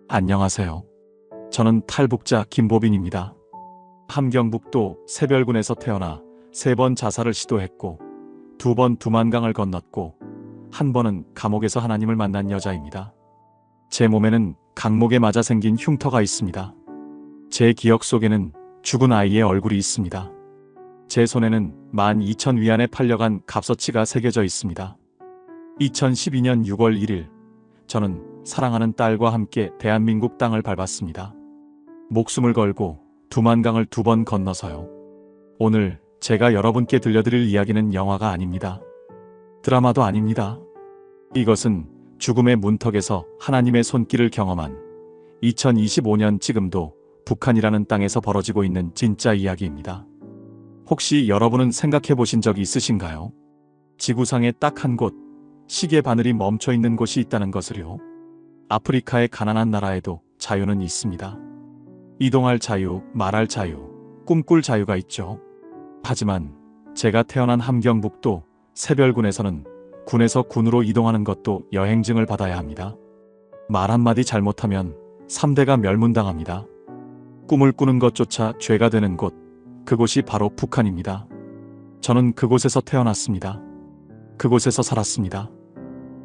안녕하세요. 저는 탈북자 김보빈입니다. 함경북도 새별군에서 태어나 3번 자살을 시도했고 2번 두만강을 건넜고 1번은 감옥에서 하나님을 만난 여자입니다. 제 몸에는 강목에 맞아 생긴 흉터가 있습니다. 제 기억 속에는 죽은 아이의 얼굴이 있습니다. 제 손에는 12,000위안에 팔려간 갑서치가 새겨져 있습니다. 2012년 6월 1일 저는 사랑하는 딸과 함께 대한민국 땅을 밟았습니다. 목숨을 걸고 두만강을 2번 건너서요. 오늘 제가 여러분께 들려드릴 이야기는 영화가 아닙니다. 드라마도 아닙니다. 이것은 죽음의 문턱에서 하나님의 손길을 경험한 2025년 지금도 북한이라는 땅에서 벌어지고 있는 진짜 이야기입니다. 혹시 여러분은 생각해 보신 적이 있으신가요? 지구상에 딱 한 곳, 시계 바늘이 멈춰 있는 곳이 있다는 것을요. 아프리카의 가난한 나라에도 자유는 있습니다. 이동할 자유, 말할 자유, 꿈꿀 자유가 있죠. 하지만 제가 태어난 함경북도 새별군에서는 군에서 군으로 이동하는 것도 여행증을 받아야 합니다. 말 한마디 잘못하면 3대가 멸문당합니다. 꿈을 꾸는 것조차 죄가 되는 곳, 그곳이 바로 북한입니다. 저는 그곳에서 태어났습니다. 그곳에서 살았습니다.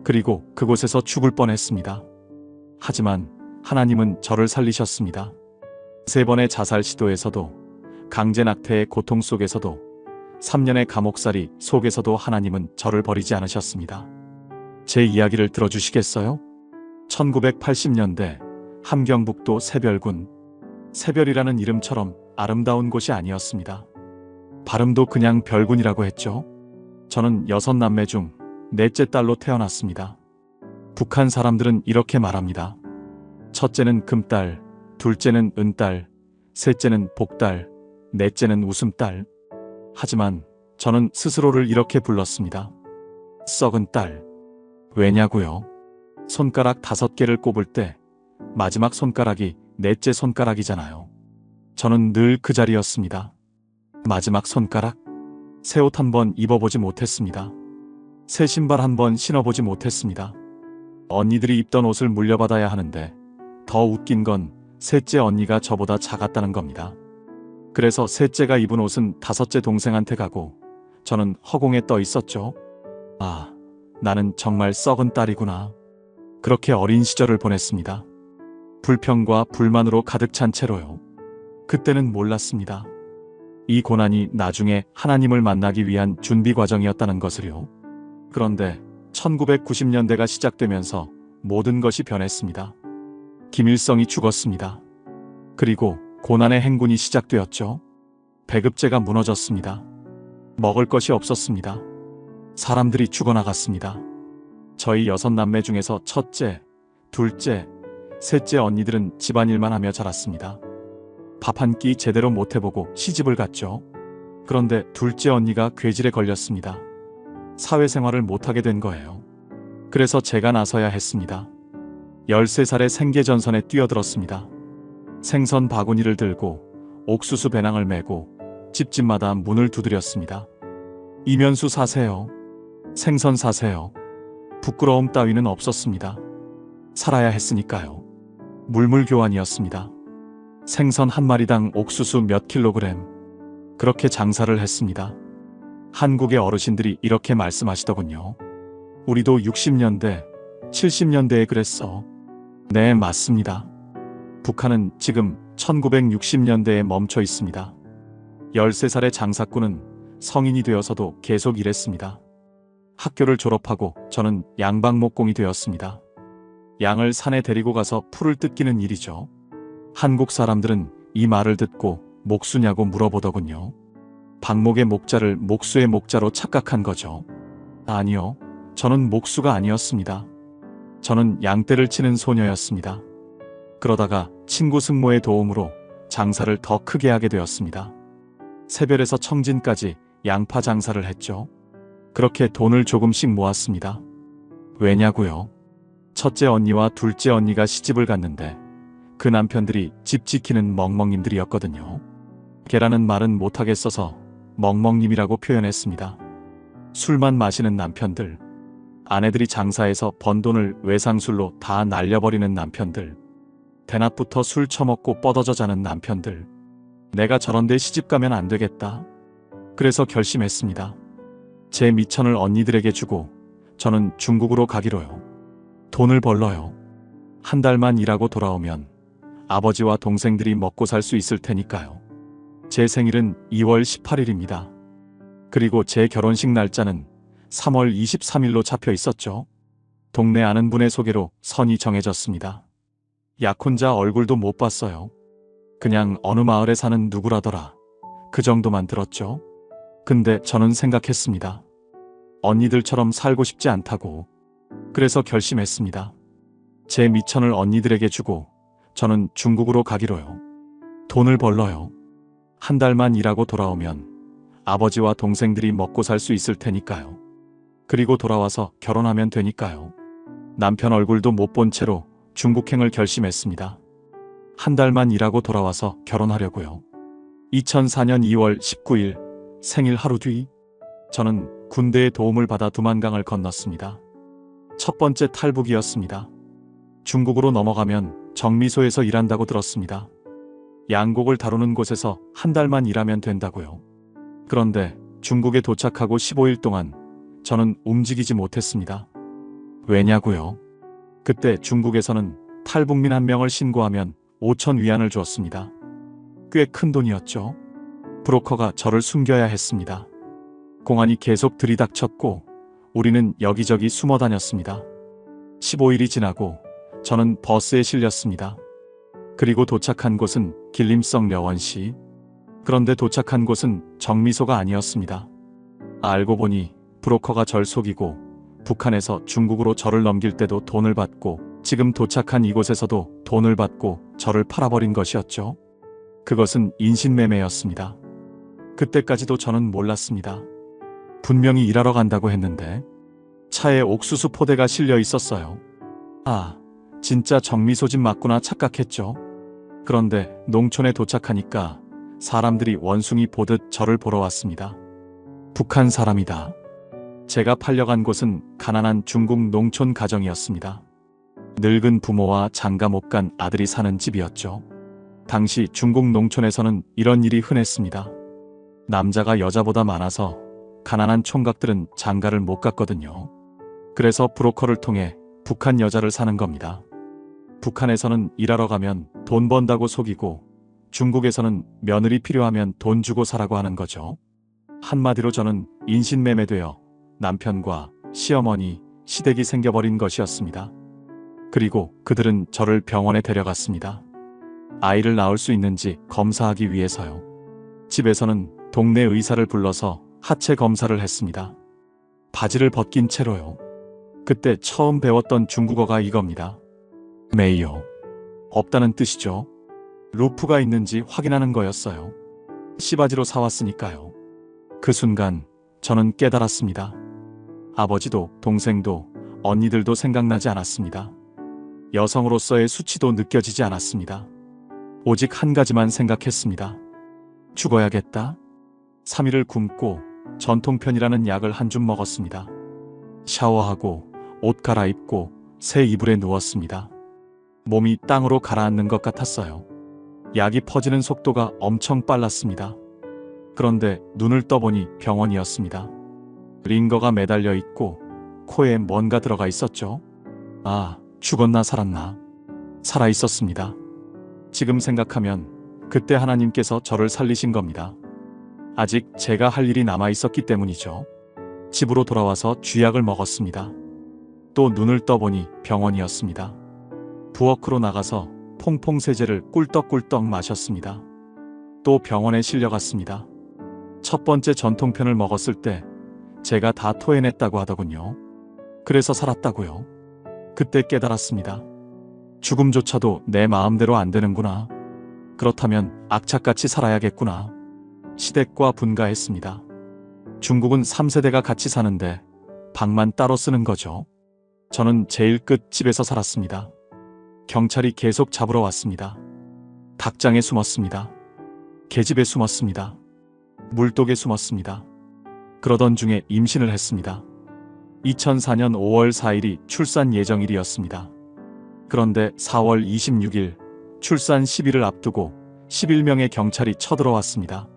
그리고 그곳에서 죽을 뻔했습니다. 하지만 하나님은 저를 살리셨습니다. 3번의 자살 시도에서도, 강제 낙태의 고통 속에서도, 3년의 감옥살이 속에서도 하나님은 저를 버리지 않으셨습니다. 제 이야기를 들어주시겠어요? 1980년대 함경북도 새별군. 새별이라는 이름처럼 아름다운 곳이 아니었습니다. 발음도 그냥 별군이라고 했죠. 저는 6남매 중 4째 딸로 태어났습니다. 북한 사람들은 이렇게 말합니다. 첫째는 금딸, 둘째는 은딸, 셋째는 복딸, 넷째는 웃음딸. 하지만 저는 스스로를 이렇게 불렀습니다. 썩은 딸. 왜냐고요? 손가락 5개를 꼽을 때 마지막 손가락이 넷째 손가락이잖아요. 저는 늘 그 자리였습니다. 마지막 손가락. 새 옷 한 번 입어보지 못했습니다. 새 신발 한 번 신어보지 못했습니다. 언니들이 입던 옷을 물려받아야 하는데 더 웃긴 건 셋째 언니가 저보다 작았다는 겁니다. 그래서 셋째가 입은 옷은 5째 동생한테 가고 저는 허공에 떠 있었죠. 아, 나는 정말 썩은 딸이구나. 그렇게 어린 시절을 보냈습니다. 불평과 불만으로 가득 찬 채로요. 그때는 몰랐습니다. 이 고난이 나중에 하나님을 만나기 위한 준비 과정이었다는 것을요. 그런데 1990년대가 시작되면서 모든 것이 변했습니다. 김일성이 죽었습니다. 그리고 고난의 행군이 시작되었죠. 배급제가 무너졌습니다. 먹을 것이 없었습니다. 사람들이 죽어나갔습니다. 저희 6남매 중에서 첫째, 둘째, 셋째 언니들은 집안일만 하며 자랐습니다. 밥 한 끼 제대로 못 해보고 시집을 갔죠. 그런데 둘째 언니가 괴질에 걸렸습니다. 사회생활을 못하게 된 거예요. 그래서 제가 나서야 했습니다. 13살에 생계전선에 뛰어들었습니다. 생선 바구니를 들고 옥수수 배낭을 메고 집집마다 문을 두드렸습니다. 이면수 사세요. 생선 사세요. 부끄러움 따위는 없었습니다. 살아야 했으니까요. 물물교환이었습니다. 생선 한 마리당 옥수수 몇 킬로그램. 그렇게 장사를 했습니다. 한국의 어르신들이 이렇게 말씀하시더군요. 우리도 60년대, 70년대에 그랬어. 네, 맞습니다. 북한은 지금 1960년대에 멈춰 있습니다. 13살의 장사꾼은 성인이 되어서도 계속 일했습니다. 학교를 졸업하고 저는 양방목공이 되었습니다. 양을 산에 데리고 가서 풀을 뜯기는 일이죠. 한국 사람들은 이 말을 듣고 목수냐고 물어보더군요. 방목의 목자를 목수의 목자로 착각한 거죠. 아니요, 저는 목수가 아니었습니다. 저는 양떼를 치는 소녀였습니다. 그러다가 친구 승모의 도움으로 장사를 더 크게 하게 되었습니다. 새별에서 청진까지 양파 장사를 했죠. 그렇게 돈을 조금씩 모았습니다. 왜냐고요? 첫째 언니와 둘째 언니가 시집을 갔는데 그 남편들이 집 지키는 멍멍님들이었거든요. 걔라는 말은 못하겠어서 멍멍님이라고 표현했습니다. 술만 마시는 남편들, 아내들이 장사해서 번 돈을 외상술로 다 날려버리는 남편들, 대낮부터 술 처먹고 뻗어져 자는 남편들. 내가 저런데 시집가면 안 되겠다. 그래서 결심했습니다. 제 미천을 언니들에게 주고 저는 중국으로 가기로요. 돈을 벌러요. 한 달만 일하고 돌아오면 아버지와 동생들이 먹고 살 수 있을 테니까요. 제 생일은 2월 18일입니다. 그리고 제 결혼식 날짜는 3월 23일로 잡혀 있었죠. 동네 아는 분의 소개로 선이 정해졌습니다. 약혼자 얼굴도 못 봤어요. 그냥 어느 마을에 사는 누구라더라. 그 정도만 들었죠. 근데 저는 생각했습니다. 언니들처럼 살고 싶지 않다고. 그래서 결심했습니다. 제 미천을 언니들에게 주고 저는 중국으로 가기로요. 돈을 벌러요. 한 달만 일하고 돌아오면 아버지와 동생들이 먹고 살 수 있을 테니까요. 그리고 돌아와서 결혼하면 되니까요. 남편 얼굴도 못 본 채로 중국행을 결심했습니다. 한 달만 일하고 돌아와서 결혼하려고요. 2004년 2월 19일 생일 하루 뒤 저는 군대의 도움을 받아 두만강을 건넜습니다. 첫 번째 탈북이었습니다. 중국으로 넘어가면 정미소에서 일한다고 들었습니다. 양곡을 다루는 곳에서 한 달만 일하면 된다고요. 그런데 중국에 도착하고 15일 동안 저는 움직이지 못했습니다. 왜냐고요? 그때 중국에서는 탈북민 한 명을 신고하면 5천 위안을 주었습니다. 꽤 큰 돈이었죠. 브로커가 저를 숨겨야 했습니다. 공안이 계속 들이닥쳤고 우리는 여기저기 숨어 다녔습니다. 15일이 지나고 저는 버스에 실렸습니다. 그리고 도착한 곳은 길림성 려원시. 그런데 도착한 곳은 정미소가 아니었습니다. 알고 보니 브로커가 절 속이고 북한에서 중국으로 저를 넘길 때도 돈을 받고 지금 도착한 이곳에서도 돈을 받고 저를 팔아버린 것이었죠. 그것은 인신매매였습니다. 그때까지도 저는 몰랐습니다. 분명히 일하러 간다고 했는데 차에 옥수수 포대가 실려 있었어요. 아, 진짜 정미소 집 맞구나 착각했죠. 그런데 농촌에 도착하니까 사람들이 원숭이 보듯 저를 보러 왔습니다. 북한 사람이다. 제가 팔려간 곳은 가난한 중국 농촌 가정이었습니다. 늙은 부모와 장가 못 간 아들이 사는 집이었죠. 당시 중국 농촌에서는 이런 일이 흔했습니다. 남자가 여자보다 많아서 가난한 총각들은 장가를 못 갔거든요. 그래서 브로커를 통해 북한 여자를 사는 겁니다. 북한에서는 일하러 가면 돈 번다고 속이고 중국에서는 며느리 필요하면 돈 주고 사라고 하는 거죠. 한마디로 저는 인신매매되어 남편과 시어머니, 시댁이 생겨버린 것이었습니다. 그리고 그들은 저를 병원에 데려갔습니다. 아이를 낳을 수 있는지 검사하기 위해서요. 집에서는 동네 의사를 불러서 하체 검사를 했습니다. 바지를 벗긴 채로요. 그때 처음 배웠던 중국어가 이겁니다. 메이요. 없다는 뜻이죠. 루프가 있는지 확인하는 거였어요. 씨바지로 사왔으니까요. 그 순간 저는 깨달았습니다. 아버지도 동생도 언니들도 생각나지 않았습니다. 여성으로서의 수치도 느껴지지 않았습니다. 오직 한 가지만 생각했습니다. 죽어야겠다. 3일을 굶고 전통편이라는 약을 한 줌 먹었습니다. 샤워하고 옷 갈아입고 새 이불에 누웠습니다. 몸이 땅으로 가라앉는 것 같았어요. 약이 퍼지는 속도가 엄청 빨랐습니다. 그런데 눈을 떠보니 병원이었습니다. 링거가 매달려 있고 코에 뭔가 들어가 있었죠. 아, 죽었나 살았나? 살아 있었습니다. 지금 생각하면 그때 하나님께서 저를 살리신 겁니다. 아직 제가 할 일이 남아 있었기 때문이죠. 집으로 돌아와서 쥐약을 먹었습니다. 또 눈을 떠보니 병원이었습니다. 부엌으로 나가서 퐁퐁세제를 꿀떡꿀떡 마셨습니다. 또 병원에 실려갔습니다. 첫 번째 전통편을 먹었을 때 제가 다 토해냈다고 하더군요. 그래서 살았다고요. 그때 깨달았습니다. 죽음조차도 내 마음대로 안 되는구나. 그렇다면 악착같이 살아야겠구나. 시댁과 분가했습니다. 중국은 3세대가 같이 사는데 방만 따로 쓰는 거죠. 저는 제일 끝 집에서 살았습니다. 경찰이 계속 잡으러 왔습니다. 닭장에 숨었습니다. 계집에 숨었습니다. 물독에 숨었습니다. 그러던 중에 임신을 했습니다. 2004년 5월 4일이 출산 예정일이었습니다. 그런데 4월 26일 출산 10일을 앞두고 11명의 경찰이 쳐들어왔습니다.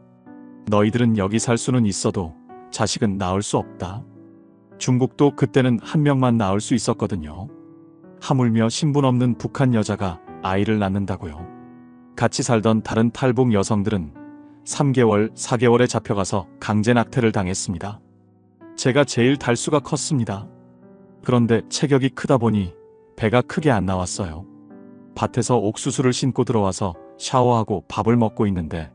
너희들은 여기 살 수는 있어도 자식은 낳을 수 없다. 중국도 그때는 한 명만 낳을 수 있었거든요. 하물며 신분 없는 북한 여자가 아이를 낳는다고요. 같이 살던 다른 탈북 여성들은 3개월, 4개월에 잡혀가서 강제 낙태를 당했습니다. 제가 제일 달수가 컸습니다. 그런데 체격이 크다 보니 배가 크게 안 나왔어요. 밭에서 옥수수를 신고 들어와서 샤워하고 밥을 먹고 있는데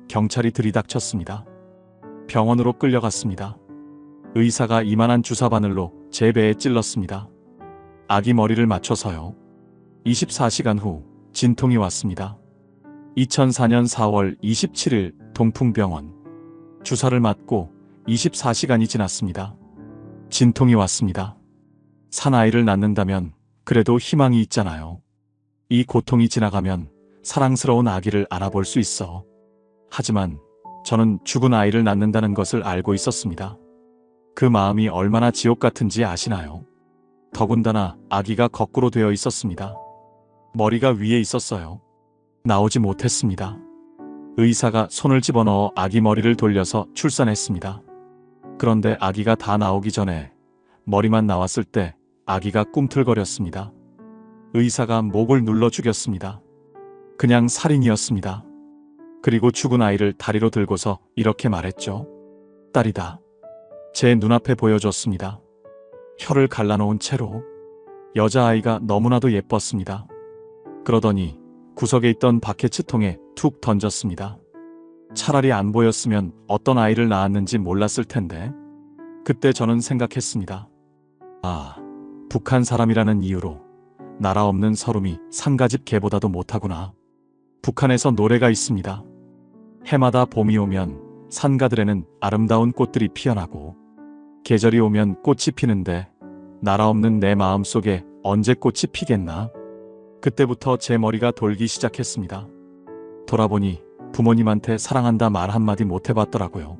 경찰이 들이닥쳤습니다. 병원으로 끌려갔습니다. 의사가 이만한 주사바늘로 제 배에 찔렀습니다. 아기 머리를 맞춰서요. 24시간 후 진통이 왔습니다. 2004년 4월 27일 동풍병원. 주사를 맞고 24시간이 지났습니다. 진통이 왔습니다. 사나이를 낳는다면 그래도 희망이 있잖아요. 이 고통이 지나가면 사랑스러운 아기를 안아볼 수 있어. 하지만 저는 죽은 아이를 낳는다는 것을 알고 있었습니다. 그 마음이 얼마나 지옥 같은지 아시나요? 더군다나 아기가 거꾸로 되어 있었습니다. 머리가 위에 있었어요. 나오지 못했습니다. 의사가 손을 집어넣어 아기 머리를 돌려서 출산했습니다. 그런데 아기가 다 나오기 전에 머리만 나왔을 때 아기가 꿈틀거렸습니다. 의사가 목을 눌러 죽였습니다. 그냥 살인이었습니다. 그리고 죽은 아이를 다리로 들고서 이렇게 말했죠. 딸이다. 제 눈앞에 보여줬습니다. 혀를 갈라놓은 채로. 여자아이가 너무나도 예뻤습니다. 그러더니 구석에 있던 바케츠통에 툭 던졌습니다. 차라리 안 보였으면 어떤 아이를 낳았는지 몰랐을 텐데. 그때 저는 생각했습니다. 아, 북한 사람이라는 이유로 나라 없는 서름이 상가집 개보다도 못하구나. 북한에서 노래가 있습니다. 해마다 봄이 오면 산가들에는 아름다운 꽃들이 피어나고 계절이 오면 꽃이 피는데 나라 없는 내 마음속에 언제 꽃이 피겠나. 그때부터 제 머리가 돌기 시작했습니다. 돌아보니 부모님한테 사랑한다 말 한마디 못 해봤더라고요.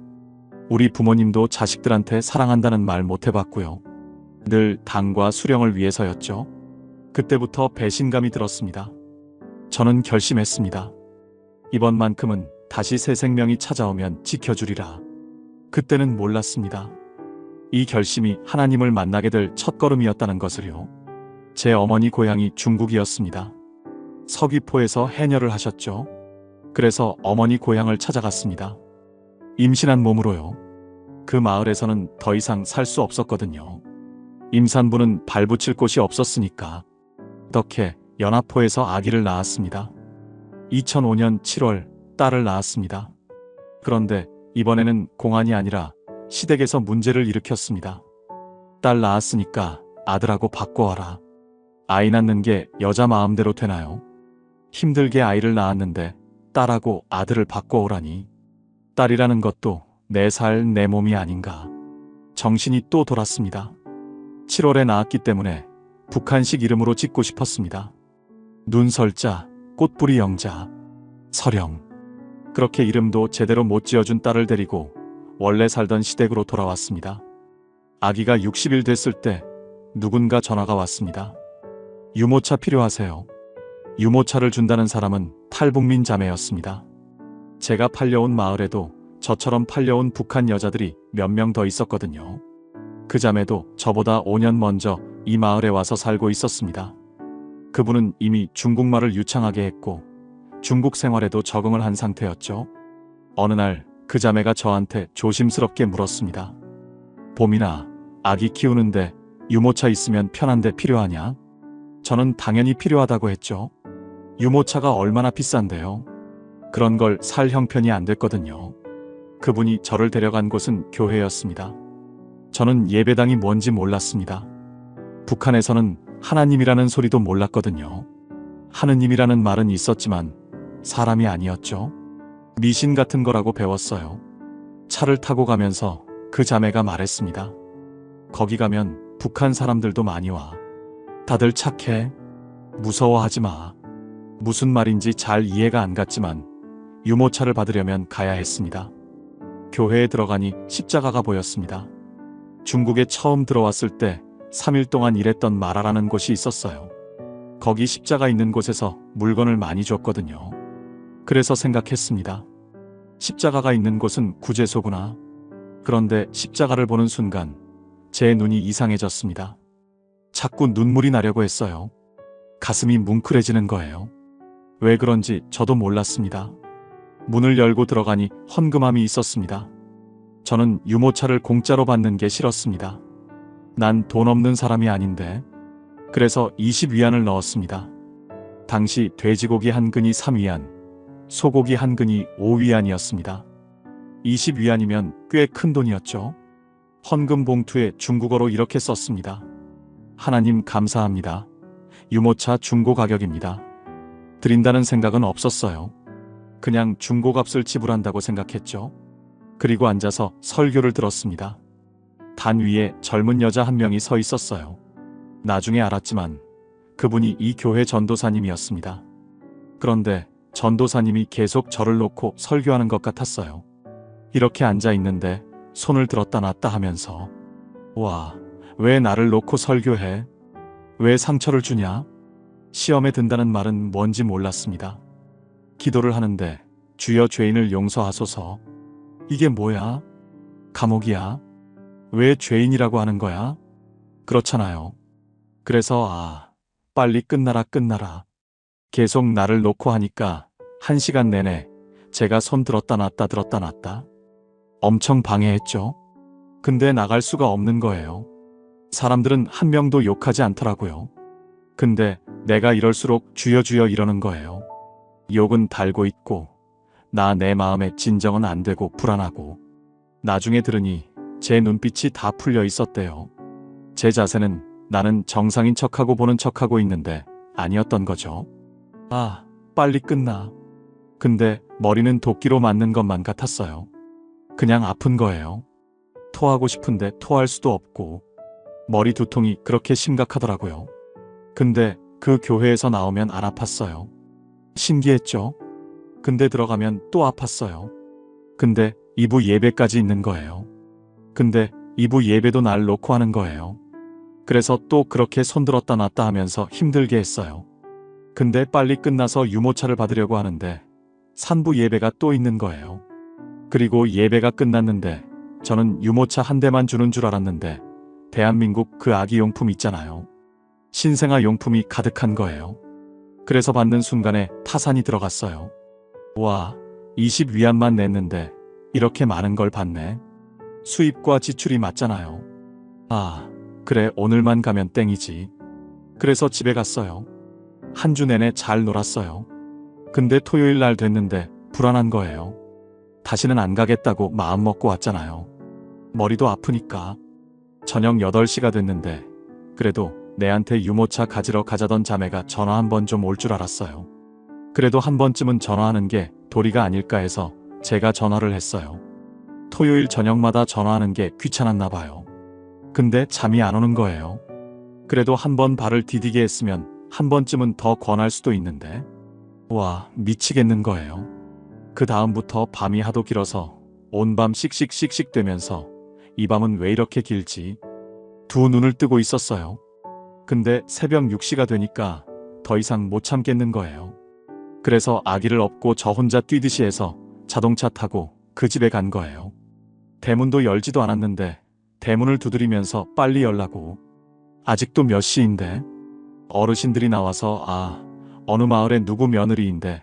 우리 부모님도 자식들한테 사랑한다는 말 못 해봤고요. 늘 당과 수령을 위해서였죠. 그때부터 배신감이 들었습니다. 저는 결심했습니다. 이번만큼은 다시 새 생명이 찾아오면 지켜주리라. 그때는 몰랐습니다. 이 결심이 하나님을 만나게 될 첫걸음이었다는 것을요. 제 어머니 고향이 중국이었습니다. 서귀포에서 해녀를 하셨죠. 그래서 어머니 고향을 찾아갔습니다. 임신한 몸으로요. 그 마을에서는 더 이상 살 수 없었거든요. 임산부는 발붙일 곳이 없었으니까. 덕해 연화포에서 아기를 낳았습니다. 2005년 7월 딸을 낳았습니다. 그런데 이번에는 공안이 아니라 시댁에서 문제를 일으켰습니다. 딸 낳았으니까 아들하고 바꿔와라. 아이 낳는 게 여자 마음대로 되나요? 힘들게 아이를 낳았는데 딸하고 아들을 바꿔오라니. 딸이라는 것도 내 살 내 몸이 아닌가. 정신이 또 돌았습니다. 7월에 낳았기 때문에 북한식 이름으로 짓고 싶었습니다. 눈설자, 꽃뿌리 영자, 설영. 그렇게 이름도 제대로 못 지어준 딸을 데리고 원래 살던 시댁으로 돌아왔습니다. 아기가 60일 됐을 때 누군가 전화가 왔습니다. 유모차 필요하세요. 유모차를 준다는 사람은 탈북민 자매였습니다. 제가 팔려온 마을에도 저처럼 팔려온 북한 여자들이 몇 명 더 있었거든요. 그 자매도 저보다 5년 먼저 이 마을에 와서 살고 있었습니다. 그분은 이미 중국말을 유창하게 했고 중국 생활에도 적응을 한 상태였죠. 어느 날 그 자매가 저한테 조심스럽게 물었습니다. 봄이나 아기 키우는데 유모차 있으면 편한데 필요하냐? 저는 당연히 필요하다고 했죠. 유모차가 얼마나 비싼데요. 그런 걸 살 형편이 안 됐거든요. 그분이 저를 데려간 곳은 교회였습니다. 저는 예배당이 뭔지 몰랐습니다. 북한에서는 하나님이라는 소리도 몰랐거든요. 하느님이라는 말은 있었지만 사람이 아니었죠. 미신 같은 거라고 배웠어요. 차를 타고 가면서 그 자매가 말했습니다. 거기 가면 북한 사람들도 많이 와. 다들 착해. 무서워하지 마. 무슨 말인지 잘 이해가 안 갔지만 유모차를 받으려면 가야 했습니다. 교회에 들어가니 십자가가 보였습니다. 중국에 처음 들어왔을 때 3일 동안 일했던 마라라는 곳이 있었어요. 거기 십자가 있는 곳에서 물건을 많이 줬거든요. 그래서 생각했습니다. 십자가가 있는 곳은 구제소구나. 그런데 십자가를 보는 순간 제 눈이 이상해졌습니다. 자꾸 눈물이 나려고 했어요. 가슴이 뭉클해지는 거예요. 왜 그런지 저도 몰랐습니다. 문을 열고 들어가니 헌금함이 있었습니다. 저는 유모차를 공짜로 받는 게 싫었습니다. 난 돈 없는 사람이 아닌데. 그래서 20위안을 넣었습니다. 당시 돼지고기 한 근이 3위안, 소고기 한 근이 5위안이었습니다. 20위안이면 꽤 큰 돈이었죠. 헌금 봉투에 중국어로 이렇게 썼습니다. 하나님 감사합니다. 유모차 중고 가격입니다. 드린다는 생각은 없었어요. 그냥 중고값을 지불한다고 생각했죠. 그리고 앉아서 설교를 들었습니다. 단 위에 젊은 여자 한 명이 서 있었어요. 나중에 알았지만 그분이 이 교회 전도사님이었습니다. 그런데 전도사님이 계속 저를 놓고 설교하는 것 같았어요. 이렇게 앉아 있는데 손을 들었다 놨다 하면서 와, 왜 나를 놓고 설교해? 왜 상처를 주냐? 시험에 든다는 말은 뭔지 몰랐습니다. 기도를 하는데 주여 죄인을 용서하소서. 이게 뭐야? 감옥이야? 왜 죄인이라고 하는 거야? 그렇잖아요. 그래서 빨리 끝나라 끝나라. 계속 나를 놓고 하니까 1시간 내내 제가 손 들었다 놨다 들었다 놨다. 엄청 방해했죠. 근데 나갈 수가 없는 거예요. 사람들은 한 명도 욕하지 않더라고요. 근데 내가 이럴수록 주여 주여 이러는 거예요. 욕은 달고 있고 내 마음에 진정은 안 되고 불안하고. 나중에 들으니 제 눈빛이 다 풀려 있었대요. 제 자세는 나는 정상인 척하고 보는 척하고 있는데 아니었던 거죠. 빨리 끝나. 근데 머리는 도끼로 맞는 것만 같았어요. 그냥 아픈 거예요. 토하고 싶은데 토할 수도 없고 머리 두통이 그렇게 심각하더라고요. 근데 그 교회에서 나오면 안 아팠어요. 신기했죠? 근데 들어가면 또 아팠어요. 근데 2부 예배까지 있는 거예요. 근데 2부 예배도 날 놓고 하는 거예요. 그래서 또 그렇게 손들었다 놨다 하면서 힘들게 했어요. 근데 빨리 끝나서 유모차를 받으려고 하는데 3부 예배가 또 있는 거예요. 그리고 예배가 끝났는데 저는 유모차 한 대만 주는 줄 알았는데 대한민국 그 아기용품 있잖아요. 신생아 용품이 가득한 거예요. 그래서 받는 순간에 타산이 들어갔어요. 와, 20위안만 냈는데 이렇게 많은 걸 받네. 수입과 지출이 맞잖아요. 그래 오늘만 가면 땡이지. 그래서 집에 갔어요. 한 주 내내 잘 놀았어요. 근데 토요일 날 됐는데 불안한 거예요. 다시는 안 가겠다고 마음 먹고 왔잖아요. 머리도 아프니까. 저녁 8시가 됐는데 그래도 내한테 유모차 가지러 가자던 자매가 전화 한 번 좀 올 줄 알았어요. 그래도 한 번쯤은 전화하는 게 도리가 아닐까 해서 제가 전화를 했어요. 토요일 저녁마다 전화하는 게 귀찮았나 봐요. 근데 잠이 안 오는 거예요. 그래도 한 번 발을 디디게 했으면 한 번쯤은 더 권할 수도 있는데. 와, 미치겠는 거예요. 그 다음부터 밤이 하도 길어서 온 밤 씩씩씩씩 되면서 이 밤은 왜 이렇게 길지? 두 눈을 뜨고 있었어요. 근데 새벽 6시가 되니까 더 이상 못 참겠는 거예요. 그래서 아기를 업고 저 혼자 뛰듯이 해서 자동차 타고 그 집에 간 거예요. 대문도 열지도 않았는데 대문을 두드리면서 빨리 열라고. 아직도 몇 시인데? 어르신들이 나와서 어느 마을에 누구 며느리인데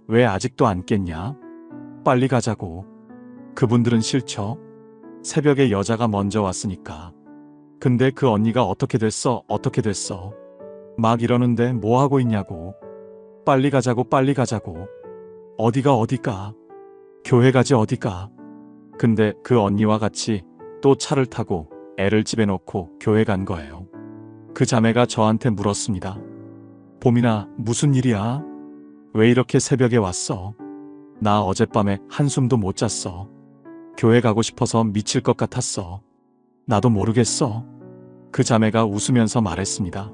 왜 아직도 안 깼냐? 빨리 가자고. 그분들은 싫죠? 새벽에 여자가 먼저 왔으니까. 근데 그 언니가 어떻게 됐어? 막 이러는데 뭐 하고 있냐고. 빨리 가자고 빨리 가자고. 어디가? 교회 가지 어디가? 근데 그 언니와 같이 또 차를 타고 애를 집에 놓고 교회 간 거예요. 그 자매가 저한테 물었습니다. 봄이나 무슨 일이야? 왜 이렇게 새벽에 왔어? 나 어젯밤에 한숨도 못 잤어. 교회 가고 싶어서 미칠 것 같았어. 나도 모르겠어. 그 자매가 웃으면서 말했습니다.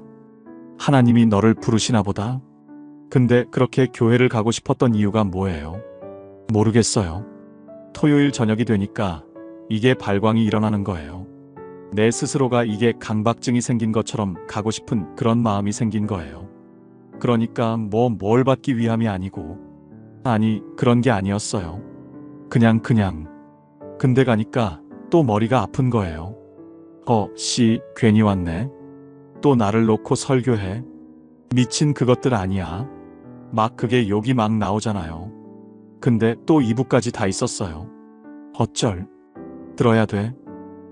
하나님이 너를 부르시나 보다. 근데 그렇게 교회를 가고 싶었던 이유가 뭐예요? 모르겠어요. 토요일 저녁이 되니까 이게 발광이 일어나는 거예요. 내 스스로가 이게 강박증이 생긴 것처럼 가고 싶은 그런 마음이 생긴 거예요. 그러니까 뭘 받기 위함이 아니고, 아니, 그런 게 아니었어요. 그냥. 근데 가니까 또 머리가 아픈 거예요. 괜히 왔네. 또 나를 놓고 설교해. 미친 그것들 아니야. 막 그게 욕이 막 나오잖아요. 근데 또 2부까지 다 있었어요. 어쩔. 들어야 돼.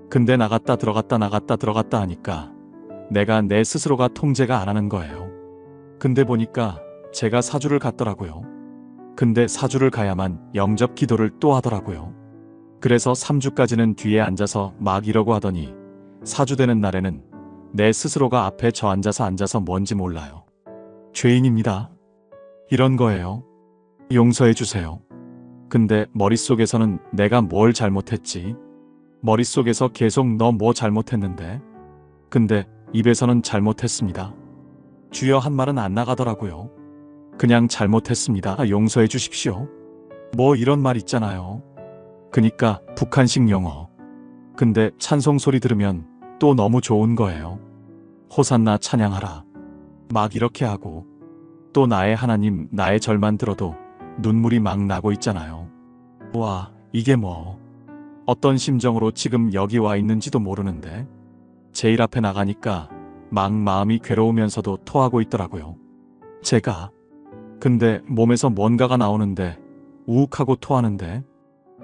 근데 나갔다 들어갔다 나갔다 들어갔다 하니까 내가 내 스스로가 통제가 안 하는 거예요. 근데 보니까 제가 사주를 갔더라고요. 근데 사주를 가야만 영접 기도를 또 하더라고요. 그래서 3주까지는 뒤에 앉아서 막 이러고 하더니 사주 되는 날에는 내 스스로가 앞에 저 앉아서 뭔지 몰라요. 죄인입니다. 이런 거예요. 용서해 주세요. 근데 머릿속에서는 내가 뭘 잘못했지? 머릿속에서 계속 너 뭐 잘못했는데? 근데 입에서는 잘못했습니다. 주여 한 말은 안 나가더라고요. 그냥 잘못했습니다. 용서해 주십시오. 뭐 이런 말 있잖아요. 그니까 북한식 영어. 근데 찬송 소리 들으면 또 너무 좋은 거예요. 호산나 찬양하라. 막 이렇게 하고 또 나의 하나님 나의 절만 들어도 눈물이 막 나고 있잖아요. 와, 이게 뭐 어떤 심정으로 지금 여기 와 있는지도 모르는데 제일 앞에 나가니까 막 마음이 괴로우면서도 토하고 있더라고요. 제가. 근데 몸에서 뭔가가 나오는데 우욱하고 토하는데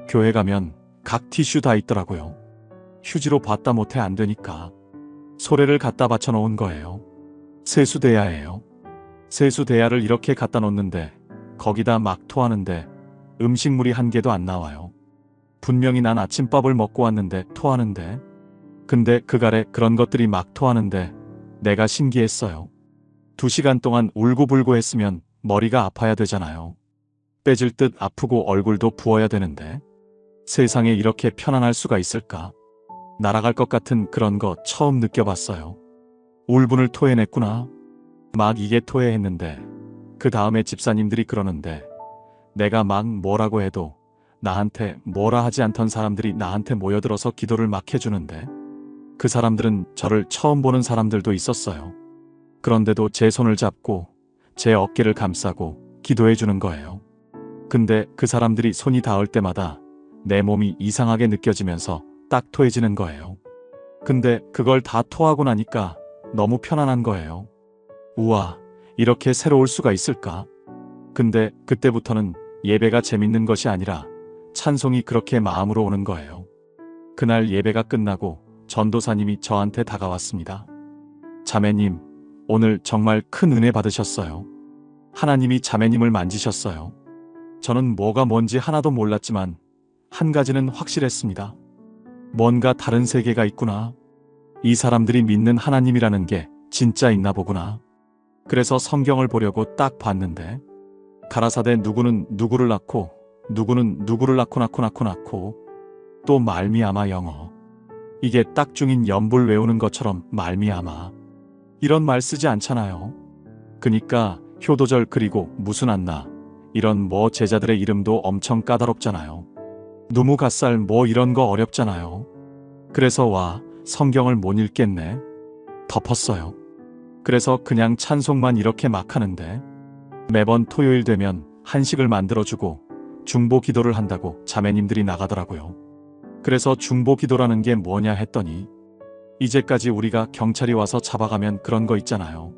교회 가면 각 티슈 다 있더라고요. 휴지로 받다 못해 안 되니까 소래를 갖다 받쳐 놓은 거예요. 세수대야예요. 세수대야를 이렇게 갖다 놓는데 거기다 막 토하는데 음식물이 한 개도 안 나와요. 분명히 난 아침밥을 먹고 왔는데 토하는데 근데 그갈에 그런 것들이 막 토하는데 내가 신기했어요. 2시간 동안 울고불고 했으면 머리가 아파야 되잖아요. 빼질 듯 아프고 얼굴도 부어야 되는데 세상에 이렇게 편안할 수가 있을까? 날아갈 것 같은 그런 거 처음 느껴봤어요. 울분을 토해냈구나. 막 이게 토해했는데 그 다음에 집사님들이 그러는데 내가 막 뭐라고 해도 나한테 뭐라 하지 않던 사람들이 나한테 모여들어서 기도를 막 해주는데 그 사람들은 저를 처음 보는 사람들도 있었어요. 그런데도 제 손을 잡고 제 어깨를 감싸고 기도해 주는 거예요. 근데 그 사람들이 손이 닿을 때마다 내 몸이 이상하게 느껴지면서 딱 토해지는 거예요. 근데 그걸 다 토하고 나니까 너무 편안한 거예요. 우와, 이렇게 새로울 수가 있을까? 근데 그때부터는 예배가 재밌는 것이 아니라 찬송이 그렇게 마음으로 오는 거예요. 그날 예배가 끝나고 전도사님이 저한테 다가왔습니다. 자매님, 오늘 정말 큰 은혜 받으셨어요. 하나님이 자매님을 만지셨어요. 저는 뭐가 뭔지 하나도 몰랐지만 한 가지는 확실했습니다. 뭔가 다른 세계가 있구나. 이 사람들이 믿는 하나님이라는 게 진짜 있나 보구나. 그래서 성경을 보려고 딱 봤는데 가라사대 누구는 누구를 낳고 누구는 누구를 낳고 또 말미암아 영어. 이게 딱 중인 연불 외우는 것처럼 말미암아. 이런 말 쓰지 않잖아요. 그니까 효도절 그리고 무슨 안나 이런 뭐 제자들의 이름도 엄청 까다롭잖아요. 누무갓살 뭐 이런 거 어렵잖아요. 그래서 와 성경을 못 읽겠네. 덮었어요. 그래서 그냥 찬송만 이렇게 막 하는데 매번 토요일 되면 한식을 만들어주고 중보 기도를 한다고 자매님들이 나가더라고요. 그래서 중보 기도라는 게 뭐냐 했더니 이제까지 우리가 경찰이 와서 잡아가면 그런 거 있잖아요.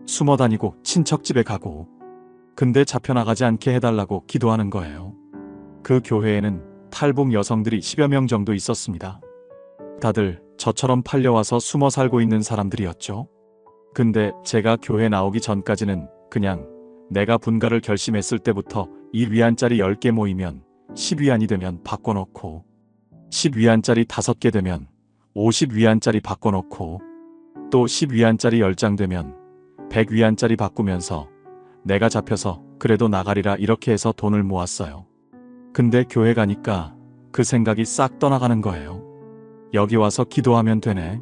숨어 다니고 친척집에 가고 근데 잡혀나가지 않게 해달라고 기도하는 거예요. 그 교회에는 탈북 여성들이 10여 명 정도 있었습니다. 다들 저처럼 팔려와서 숨어 살고 있는 사람들이었죠. 근데 제가 교회 나오기 전까지는 그냥 내가 분가를 결심했을 때부터 1위안짜리 10개 모이면 10위안이 되면 바꿔놓고 10위안짜리 5개 되면 50위안짜리 바꿔놓고 또 10위안짜리 10장 되면 100위안짜리 바꾸면서 내가 잡혀서 그래도 나가리라 이렇게 해서 돈을 모았어요. 근데 교회 가니까 그 생각이 싹 떠나가는 거예요. 여기 와서 기도하면 되네.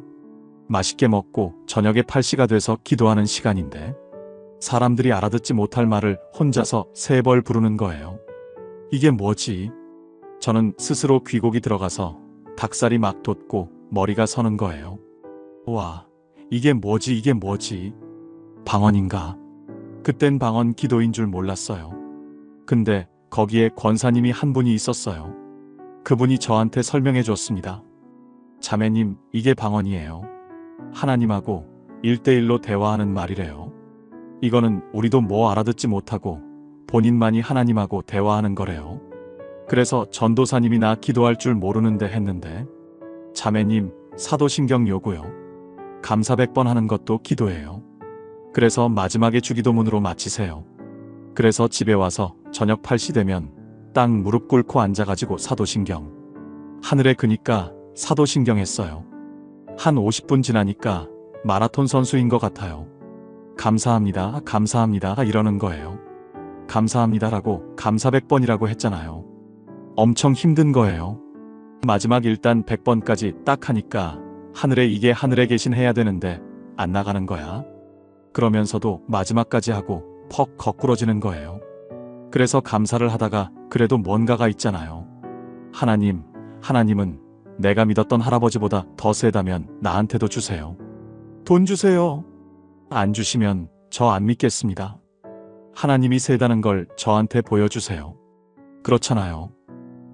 맛있게 먹고 저녁에 8시가 돼서 기도하는 시간인데 사람들이 알아듣지 못할 말을 혼자서 3벌 부르는 거예요. 이게 뭐지? 저는 스스로 귀곡이 들어가서 닭살이 막 돋고 머리가 서는 거예요. 와, 이게 뭐지? 방언인가? 그땐 방언 기도인 줄 몰랐어요. 근데 거기에 권사님이 한 분이 있었어요. 그분이 저한테 설명해 줬습니다. 자매님, 이게 방언이에요. 하나님하고 1대1로 대화하는 말이래요. 이거는 우리도 뭐 알아듣지 못하고 본인만이 하나님하고 대화하는 거래요. 그래서 전도사님이 나 기도할 줄 모르는데 했는데, 자매님, 사도신경 요구요. 감사 100번 하는 것도 기도예요. 그래서 마지막에 주기도문으로 마치세요. 그래서 집에 와서 저녁 8시 되면 딱 무릎 꿇고 앉아가지고 사도신경. 하늘에 그니까 사도신경 했어요. 한 50분 지나니까 마라톤 선수인 것 같아요. 감사합니다, 감사합니다 이러는 거예요. 감사합니다라고 감사 100번이라고 했잖아요. 엄청 힘든 거예요. 마지막 일단 100번까지 딱 하니까 하늘에 이게 하늘에 계신 해야 되는데 안 나가는 거야. 그러면서도 마지막까지 하고 퍽 거꾸러지는 거예요. 그래서 감사를 하다가 그래도 뭔가가 있잖아요. 하나님, 하나님은 내가 믿었던 할아버지보다 더 세다면 나한테도 주세요. 돈 주세요. 안 주시면 저 안 믿겠습니다. 하나님이 세다는 걸 저한테 보여주세요. 그렇잖아요.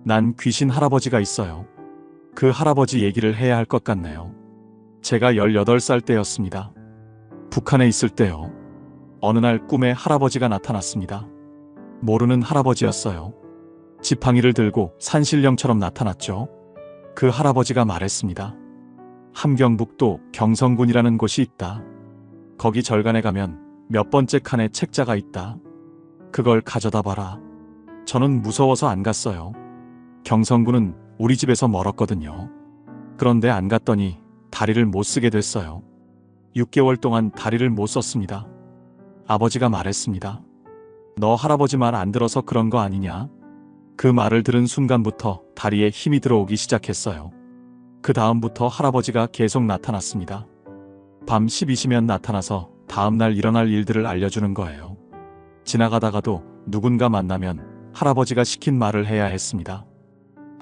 난 귀신 할아버지가 있어요. 그 할아버지 얘기를 해야 할 것 같네요. 제가 18살 때였습니다. 북한에 있을 때요. 어느 날 꿈에 할아버지가 나타났습니다. 모르는 할아버지였어요. 지팡이를 들고 산신령처럼 나타났죠. 그 할아버지가 말했습니다. 함경북도 경성군이라는 곳이 있다. 거기 절간에 가면 몇 번째 칸에 책자가 있다. 그걸 가져다 봐라. 저는 무서워서 안 갔어요. 경성군은 우리 집에서 멀었거든요. 그런데 안 갔더니 다리를 못 쓰게 됐어요. 6개월 동안 다리를 못 썼습니다. 아버지가 말했습니다. 너 할아버지 말 안 들어서 그런 거 아니냐? 그 말을 들은 순간부터 다리에 힘이 들어오기 시작했어요. 그 다음부터 할아버지가 계속 나타났습니다. 밤 12시면 나타나서 다음날 일어날 일들을 알려주는 거예요. 지나가다가도 누군가 만나면 할아버지가 시킨 말을 해야 했습니다.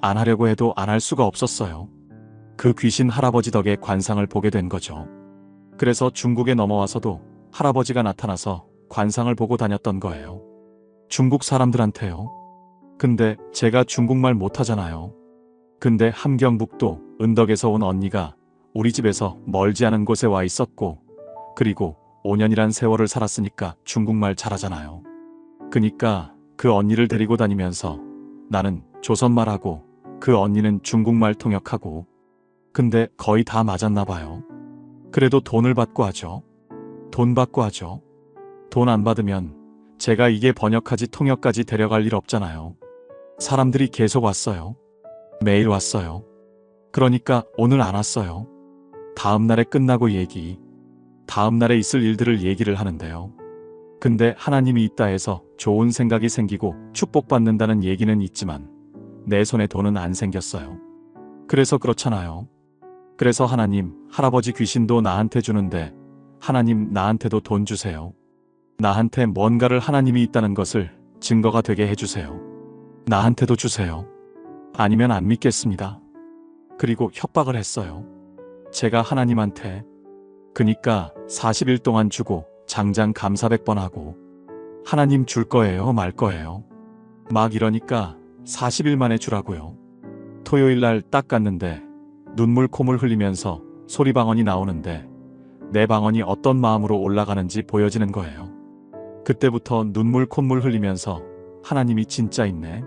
안 하려고 해도 안 할 수가 없었어요. 그 귀신 할아버지 덕에 관상을 보게 된 거죠. 그래서 중국에 넘어와서도 할아버지가 나타나서 관상을 보고 다녔던 거예요. 중국 사람들한테요. 근데 제가 중국말 못하잖아요. 근데 함경북도 은덕에서 온 언니가 우리 집에서 멀지 않은 곳에 와 있었고, 그리고 5년이란 세월을 살았으니까 중국말 잘하잖아요. 그니까 그 언니를 데리고 다니면서 나는 조선말하고 그 언니는 중국말 통역하고, 근데 거의 다 맞았나 봐요. 그래도 돈을 받고 하죠. 돈 받고 하죠. 돈 안 받으면 제가 이게 번역하지 통역까지 데려갈 일 없잖아요. 사람들이 계속 왔어요. 매일 왔어요. 그러니까 오늘 안 왔어요. 다음 날에 끝나고 다음 날에 있을 일들을 얘기를 하는데요. 근데 하나님이 있다 해서 좋은 생각이 생기고 축복받는다는 얘기는 있지만 내 손에 돈은 안 생겼어요. 그래서 그렇잖아요. 그래서 하나님, 할아버지 귀신도 나한테 주는데 하나님 나한테도 돈 주세요. 나한테 뭔가를 하나님이 있다는 것을 증거가 되게 해주세요. 나한테도 주세요. 아니면 안 믿겠습니다. 그리고 협박을 했어요. 제가 하나님한테. 그니까 40일 동안 주고 장장 감사 100번 하고 하나님 줄 거예요, 말 거예요. 막 이러니까 40일 만에 주라고요. 토요일 날 딱 갔는데 눈물 콧물 흘리면서 소리방언이 나오는데 내 방언이 어떤 마음으로 올라가는지 보여지는 거예요. 그때부터 눈물 콧물 흘리면서 하나님이 진짜 있네.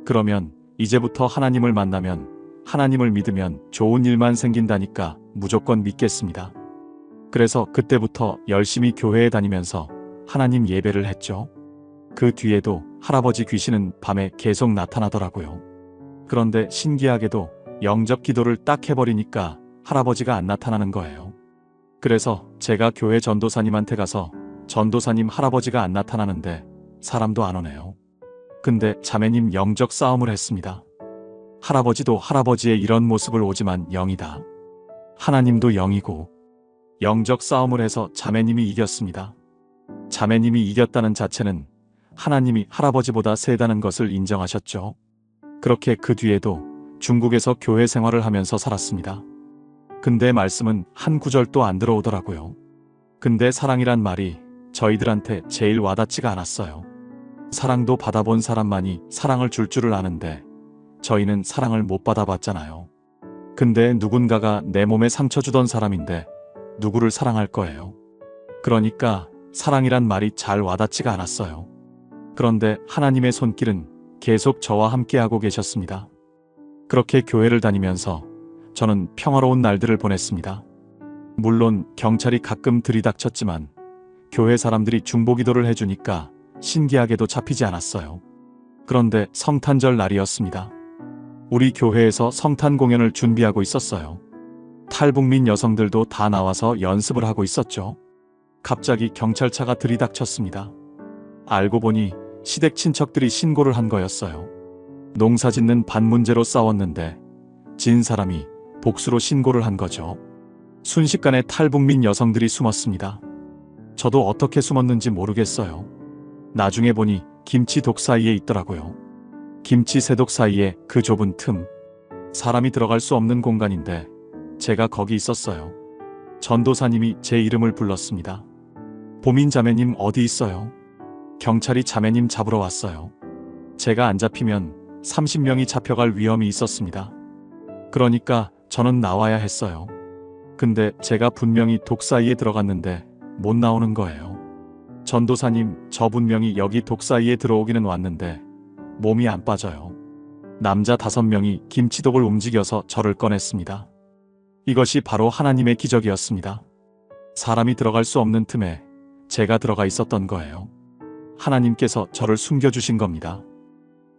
그러면 이제부터 하나님을 만나면, 하나님을 믿으면 좋은 일만 생긴다니까 무조건 믿겠습니다. 그래서 그때부터 열심히 교회에 다니면서 하나님 예배를 했죠. 그 뒤에도 할아버지 귀신은 밤에 계속 나타나더라고요. 그런데 신기하게도 영접 기도를 딱 해버리니까 할아버지가 안 나타나는 거예요. 그래서 제가 교회 전도사님한테 가서 전도사님, 할아버지가 안 나타나는데 사람도 안 오네요. 근데 자매님 영적 싸움을 했습니다. 할아버지도 할아버지의 이런 모습을 오지만 영이다. 하나님도 영이고. 영적 싸움을 해서 자매님이 이겼습니다. 자매님이 이겼다는 자체는 하나님이 할아버지보다 세다는 것을 인정하셨죠. 그렇게 그 뒤에도 중국에서 교회 생활을 하면서 살았습니다. 근데 말씀은 한 구절도 안 들어오더라고요. 근데 사랑이란 말이 저희들한테 제일 와닿지가 않았어요. 사랑도 받아본 사람만이 사랑을 줄 줄을 아는데 저희는 사랑을 못 받아봤잖아요. 근데 누군가가 내 몸에 상처 주던 사람인데 누구를 사랑할 거예요. 그러니까 사랑이란 말이 잘 와닿지가 않았어요. 그런데 하나님의 손길은 계속 저와 함께하고 계셨습니다. 그렇게 교회를 다니면서 저는 평화로운 날들을 보냈습니다. 물론 경찰이 가끔 들이닥쳤지만 교회 사람들이 중보기도를 해주니까 신기하게도 잡히지 않았어요. 그런데 성탄절 날이었습니다. 우리 교회에서 성탄 공연을 준비하고 있었어요. 탈북민 여성들도 다 나와서 연습을 하고 있었죠. 갑자기 경찰차가 들이닥쳤습니다. 알고 보니 시댁 친척들이 신고를 한 거였어요. 농사 짓는 밭 문제로 싸웠는데 진 사람이 복수로 신고를 한 거죠. 순식간에 탈북민 여성들이 숨었습니다. 저도 어떻게 숨었는지 모르겠어요. 나중에 보니 김치 독 사이에 있더라고요. 김치 세독 사이에 그 좁은 틈. 사람이 들어갈 수 없는 공간인데 제가 거기 있었어요. 전도사님이 제 이름을 불렀습니다. 보민 자매님 어디 있어요? 경찰이 자매님 잡으러 왔어요. 제가 안 잡히면 30명이 잡혀갈 위험이 있었습니다. 그러니까 저는 나와야 했어요. 근데 제가 분명히 독 사이에 들어갔는데 못 나오는 거예요. 전도사님, 저 분명히 여기 독 사이에 들어오기는 왔는데 몸이 안 빠져요. 남자 5명이 김치독을 움직여서 저를 꺼냈습니다. 이것이 바로 하나님의 기적이었습니다. 사람이 들어갈 수 없는 틈에 제가 들어가 있었던 거예요. 하나님께서 저를 숨겨주신 겁니다.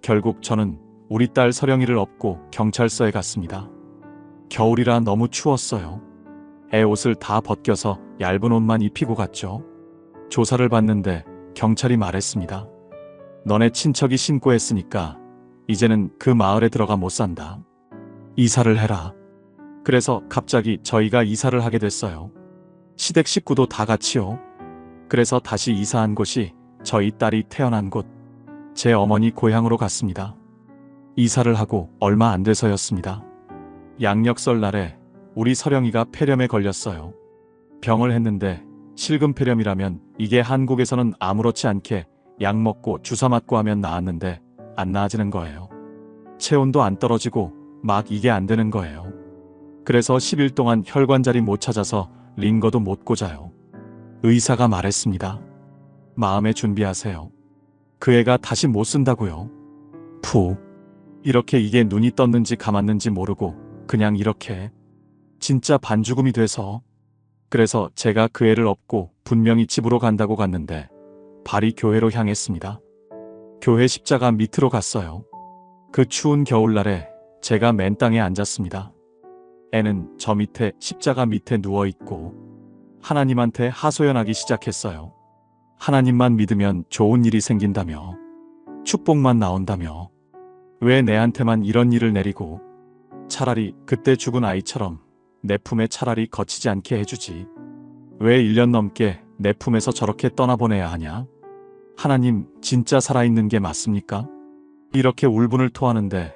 결국 저는 우리 딸 서령이를 업고 경찰서에 갔습니다. 겨울이라 너무 추웠어요. 애 옷을 다 벗겨서 얇은 옷만 입히고 갔죠. 조사를 받는데 경찰이 말했습니다. 너네 친척이 신고했으니까 이제는 그 마을에 들어가 못 산다. 이사를 해라. 그래서 갑자기 저희가 이사를 하게 됐어요. 시댁 식구도 다 같이요. 그래서 다시 이사한 곳이 저희 딸이 태어난 곳, 제 어머니 고향으로 갔습니다. 이사를 하고 얼마 안 돼서였습니다. 양력설 날에 우리 서령이가 폐렴에 걸렸어요. 병을 했는데 실금폐렴이라면 이게 한국에서는 아무렇지 않게 약 먹고 주사 맞고 하면 나았는데 안 나아지는 거예요. 체온도 안 떨어지고 막 이게 안 되는 거예요. 그래서 10일 동안 혈관 자리 못 찾아서 링거도 못 꽂아요. 의사가 말했습니다. 마음에 준비하세요. 그 애가 다시 못 쓴다고요. 푸. 이렇게 이게 눈이 떴는지 감았는지 모르고 그냥 이렇게 진짜 반죽음이 돼서. 그래서 제가 그 애를 업고 분명히 집으로 간다고 갔는데 발이 교회로 향했습니다. 교회 십자가 밑으로 갔어요. 그 추운 겨울날에 제가 맨 땅에 앉았습니다. 애는 저 밑에 십자가 밑에 누워있고 하나님한테 하소연하기 시작했어요. 하나님만 믿으면 좋은 일이 생긴다며, 축복만 나온다며, 왜 내한테만 이런 일을 내리고 차라리 그때 죽은 아이처럼 내 품에 차라리 거치지 않게 해주지. 왜 1년 넘게 내 품에서 저렇게 떠나보내야 하냐? 하나님 진짜 살아있는 게 맞습니까? 이렇게 울분을 토하는데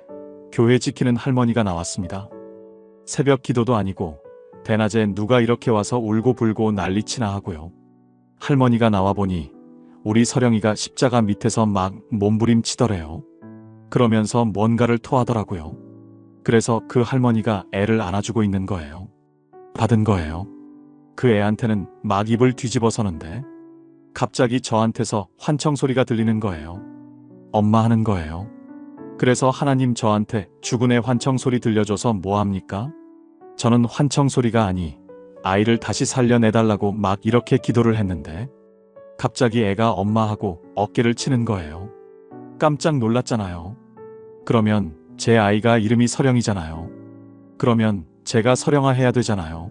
교회 지키는 할머니가 나왔습니다. 새벽 기도도 아니고 대낮에 누가 이렇게 와서 울고 불고 난리치나 하고요. 할머니가 나와보니 우리 서령이가 십자가 밑에서 막 몸부림치더래요. 그러면서 뭔가를 토하더라고요. 그래서 그 할머니가 애를 안아주고 있는 거예요. 받은 거예요. 그 애한테는 막 입을 뒤집어서는데 갑자기 저한테서 환청 소리가 들리는 거예요. 엄마 하는 거예요. 그래서 하나님 저한테 죽은 애 환청 소리 들려줘서 뭐합니까? 저는 환청 소리가 아니 아이를 다시 살려내달라고 막 이렇게 기도를 했는데 갑자기 애가 엄마하고 어깨를 치는 거예요. 깜짝 놀랐잖아요. 그러면 제 아이가 이름이 서령이잖아요. 그러면 제가 서령아 해야 되잖아요.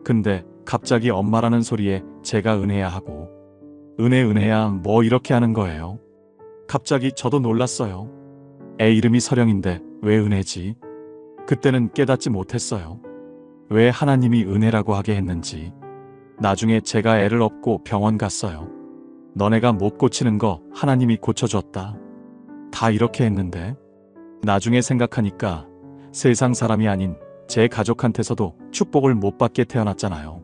근데 갑자기 엄마라는 소리에 제가 은혜야 하고 은혜야 뭐 이렇게 하는 거예요. 갑자기 저도 놀랐어요. 애 이름이 서령인데 왜 은혜지? 그때는 깨닫지 못했어요. 왜 하나님이 은혜라고 하게 했는지. 나중에 제가 애를 업고 병원 갔어요. 너네가 못 고치는 거 하나님이 고쳐줬다. 다 이렇게 했는데 나중에 생각하니까 세상 사람이 아닌 제 가족한테서도 축복을 못 받게 태어났잖아요.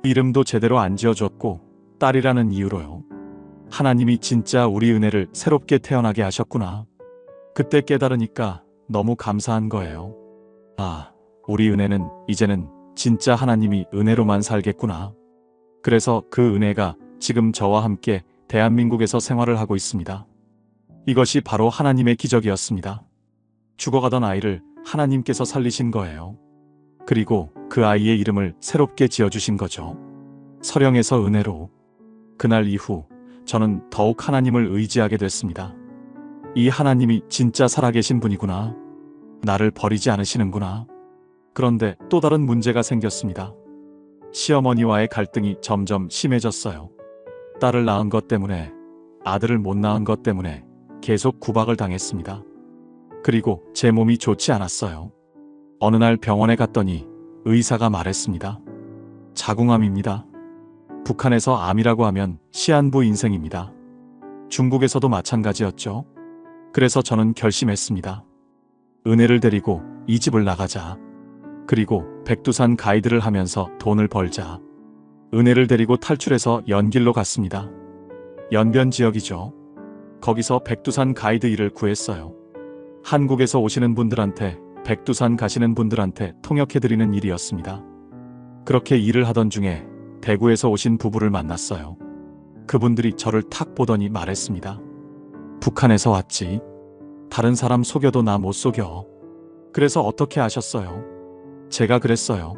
이름도 제대로 안 지어줬고 딸이라는 이유로요. 하나님이 진짜 우리 은혜를 새롭게 태어나게 하셨구나. 그때 깨달으니까 너무 감사한 거예요. 아, 우리 은혜는 이제는 진짜 하나님이 은혜로만 살겠구나. 그래서 그 은혜가 지금 저와 함께 대한민국에서 생활을 하고 있습니다. 이것이 바로 하나님의 기적이었습니다. 죽어가던 아이를 하나님께서 살리신 거예요. 그리고 그 아이의 이름을 새롭게 지어주신 거죠. 서령에서 은혜로. 그날 이후 저는 더욱 하나님을 의지하게 됐습니다. 이 하나님이 진짜 살아계신 분이구나. 나를 버리지 않으시는구나. 그런데 또 다른 문제가 생겼습니다. 시어머니와의 갈등이 점점 심해졌어요. 딸을 낳은 것 때문에, 아들을 못 낳은 것 때문에 계속 구박을 당했습니다. 그리고 제 몸이 좋지 않았어요. 어느 날 병원에 갔더니 의사가 말했습니다. 자궁암입니다. 북한에서 암이라고 하면 시한부 인생입니다. 중국에서도 마찬가지였죠. 그래서 저는 결심했습니다. 은혜를 데리고 이 집을 나가자. 그리고 백두산 가이드를 하면서 돈을 벌자. 은혜를 데리고 탈출해서 연길로 갔습니다. 연변 지역이죠. 거기서 백두산 가이드 일을 구했어요. 한국에서 오시는 분들한테, 백두산 가시는 분들한테 통역해드리는 일이었습니다. 그렇게 일을 하던 중에 대구에서 오신 부부를 만났어요. 그분들이 저를 탁 보더니 말했습니다. 북한에서 왔지. 다른 사람 속여도 나 못 속여. 그래서 어떻게 아셨어요? 제가 그랬어요.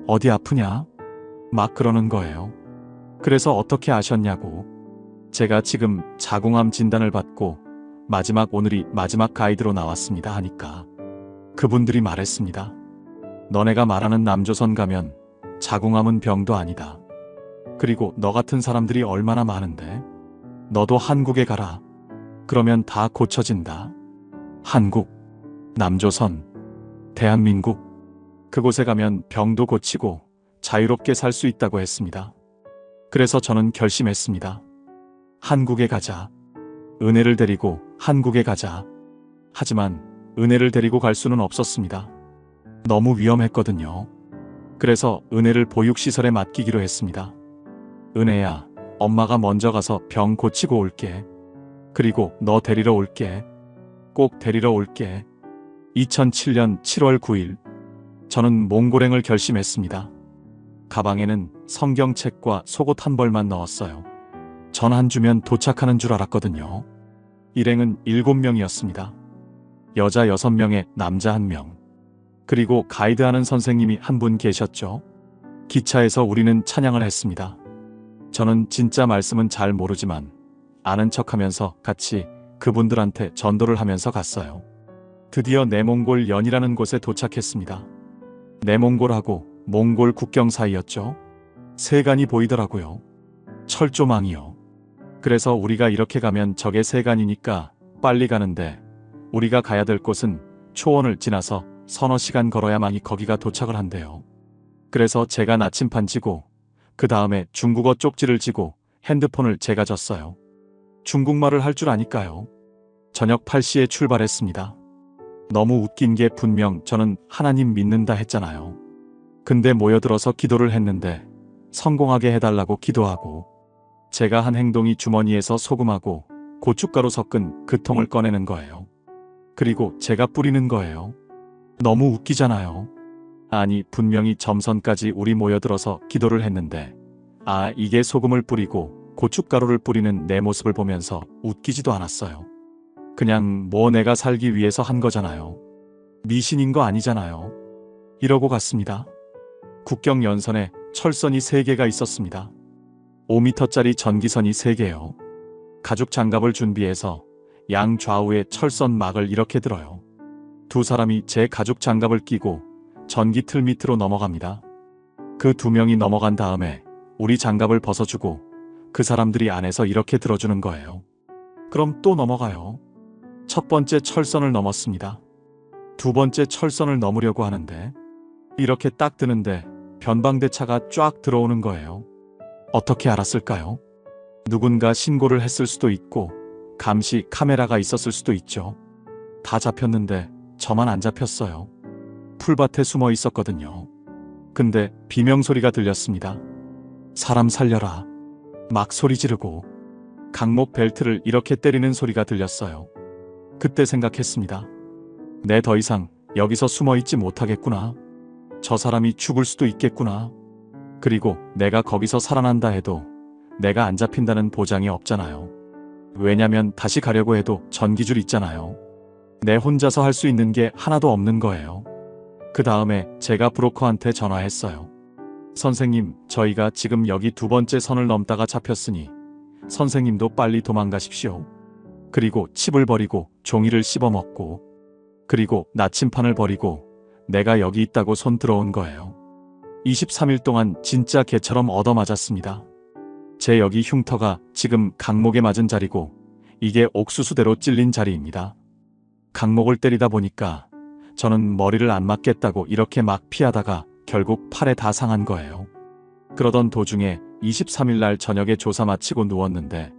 어디 아프냐? 막 그러는 거예요. 그래서 어떻게 아셨냐고. 제가 지금 자궁암 진단을 받고 마지막 오늘이 마지막 가이드로 나왔습니다 하니까 그분들이 말했습니다. 너네가 말하는 남조선 가면 자궁암은 병도 아니다. 그리고 너 같은 사람들이 얼마나 많은데. 너도 한국에 가라. 그러면 다 고쳐진다. 한국, 남조선, 대한민국. 그곳에 가면 병도 고치고 자유롭게 살 수 있다고 했습니다. 그래서 저는 결심했습니다. 한국에 가자. 은혜를 데리고 한국에 가자. 하지만 은혜를 데리고 갈 수는 없었습니다. 너무 위험했거든요. 그래서 은혜를 보육시설에 맡기기로 했습니다. 은혜야, 엄마가 먼저 가서 병 고치고 올게. 그리고 너 데리러 올게. 꼭 데리러 올게. 2007년 7월 9일 저는 몽골행을 결심했습니다. 가방에는 성경책과 속옷 한 벌만 넣었어요. 전화 주면 도착하는 줄 알았거든요. 일행은 7명이었습니다. 여자 6명에 남자 1명. 그리고 가이드하는 선생님이 한 분 계셨죠. 기차에서 우리는 찬양을 했습니다. 저는 진짜 말씀은 잘 모르지만 아는 척하면서 같이 그분들한테 전도를 하면서 갔어요. 드디어 내몽골 연이라는 곳에 도착했습니다. 내몽골하고 몽골 국경 사이였죠. 세간이 보이더라고요. 철조망이요. 그래서 우리가 이렇게 가면 저게 세간이니까 빨리 가는데 우리가 가야 될 곳은 초원을 지나서 서너 시간 걸어야만이 거기가 도착을 한대요. 그래서 제가 나침판 지고 그 다음에 중국어 쪽지를 지고 핸드폰을 제가 졌어요. 중국말을 할 줄 아니까요. 저녁 8시에 출발했습니다. 너무 웃긴 게 분명 저는 하나님 믿는다 했잖아요. 근데 모여들어서 기도를 했는데 성공하게 해달라고 기도하고 제가 한 행동이 주머니에서 소금하고 고춧가루 섞은 그 통을 꺼내는 거예요. 그리고 제가 뿌리는 거예요. 너무 웃기잖아요. 아니 분명히 점선까지 우리 모여들어서 기도를 했는데 이게 소금을 뿌리고 고춧가루를 뿌리는 내 모습을 보면서 웃기지도 않았어요. 그냥 내가 살기 위해서 한 거잖아요. 미신인 거 아니잖아요. 이러고 갔습니다. 국경 연선에 철선이 3개가 있었습니다. 5m짜리 전기선이 3개요. 가죽 장갑을 준비해서 양 좌우에 철선 막을 이렇게 들어요. 2사람이 제 가죽 장갑을 끼고 전기 틀 밑으로 넘어갑니다. 그 2명이 넘어간 다음에 우리 장갑을 벗어주고 그 사람들이 안에서 이렇게 들어주는 거예요. 그럼 또 넘어가요. 첫 번째 철선을 넘었습니다. 2번째 철선을 넘으려고 하는데 이렇게 딱 드는데 변방대차가 쫙 들어오는 거예요. 어떻게 알았을까요? 누군가 신고를 했을 수도 있고 감시 카메라가 있었을 수도 있죠. 다 잡혔는데 저만 안 잡혔어요. 풀밭에 숨어 있었거든요. 근데 비명소리가 들렸습니다. 사람 살려라. 막 소리 지르고 강목 벨트를 이렇게 때리는 소리가 들렸어요. 그때 생각했습니다. 내 더 이상 여기서 숨어 있지 못하겠구나. 저 사람이 죽을 수도 있겠구나. 그리고 내가 거기서 살아난다 해도 내가 안 잡힌다는 보장이 없잖아요. 왜냐면 다시 가려고 해도 전기줄 있잖아요. 내 혼자서 할 수 있는 게 하나도 없는 거예요. 그 다음에 제가 브로커한테 전화했어요. 선생님, 저희가 지금 여기 두 번째 선을 넘다가 잡혔으니 선생님도 빨리 도망가십시오. 그리고 칩을 버리고 종이를 씹어먹고 그리고 나침판을 버리고 내가 여기 있다고 손 들어온 거예요. 23일 동안 진짜 개처럼 얻어맞았습니다. 제 여기 흉터가 지금 강목에 맞은 자리고 이게 옥수수대로 찔린 자리입니다. 강목을 때리다 보니까 저는 머리를 안 맞겠다고 이렇게 막 피하다가 결국 팔에 다 상한 거예요. 그러던 도중에 23일 날 저녁에 조사 마치고 누웠는데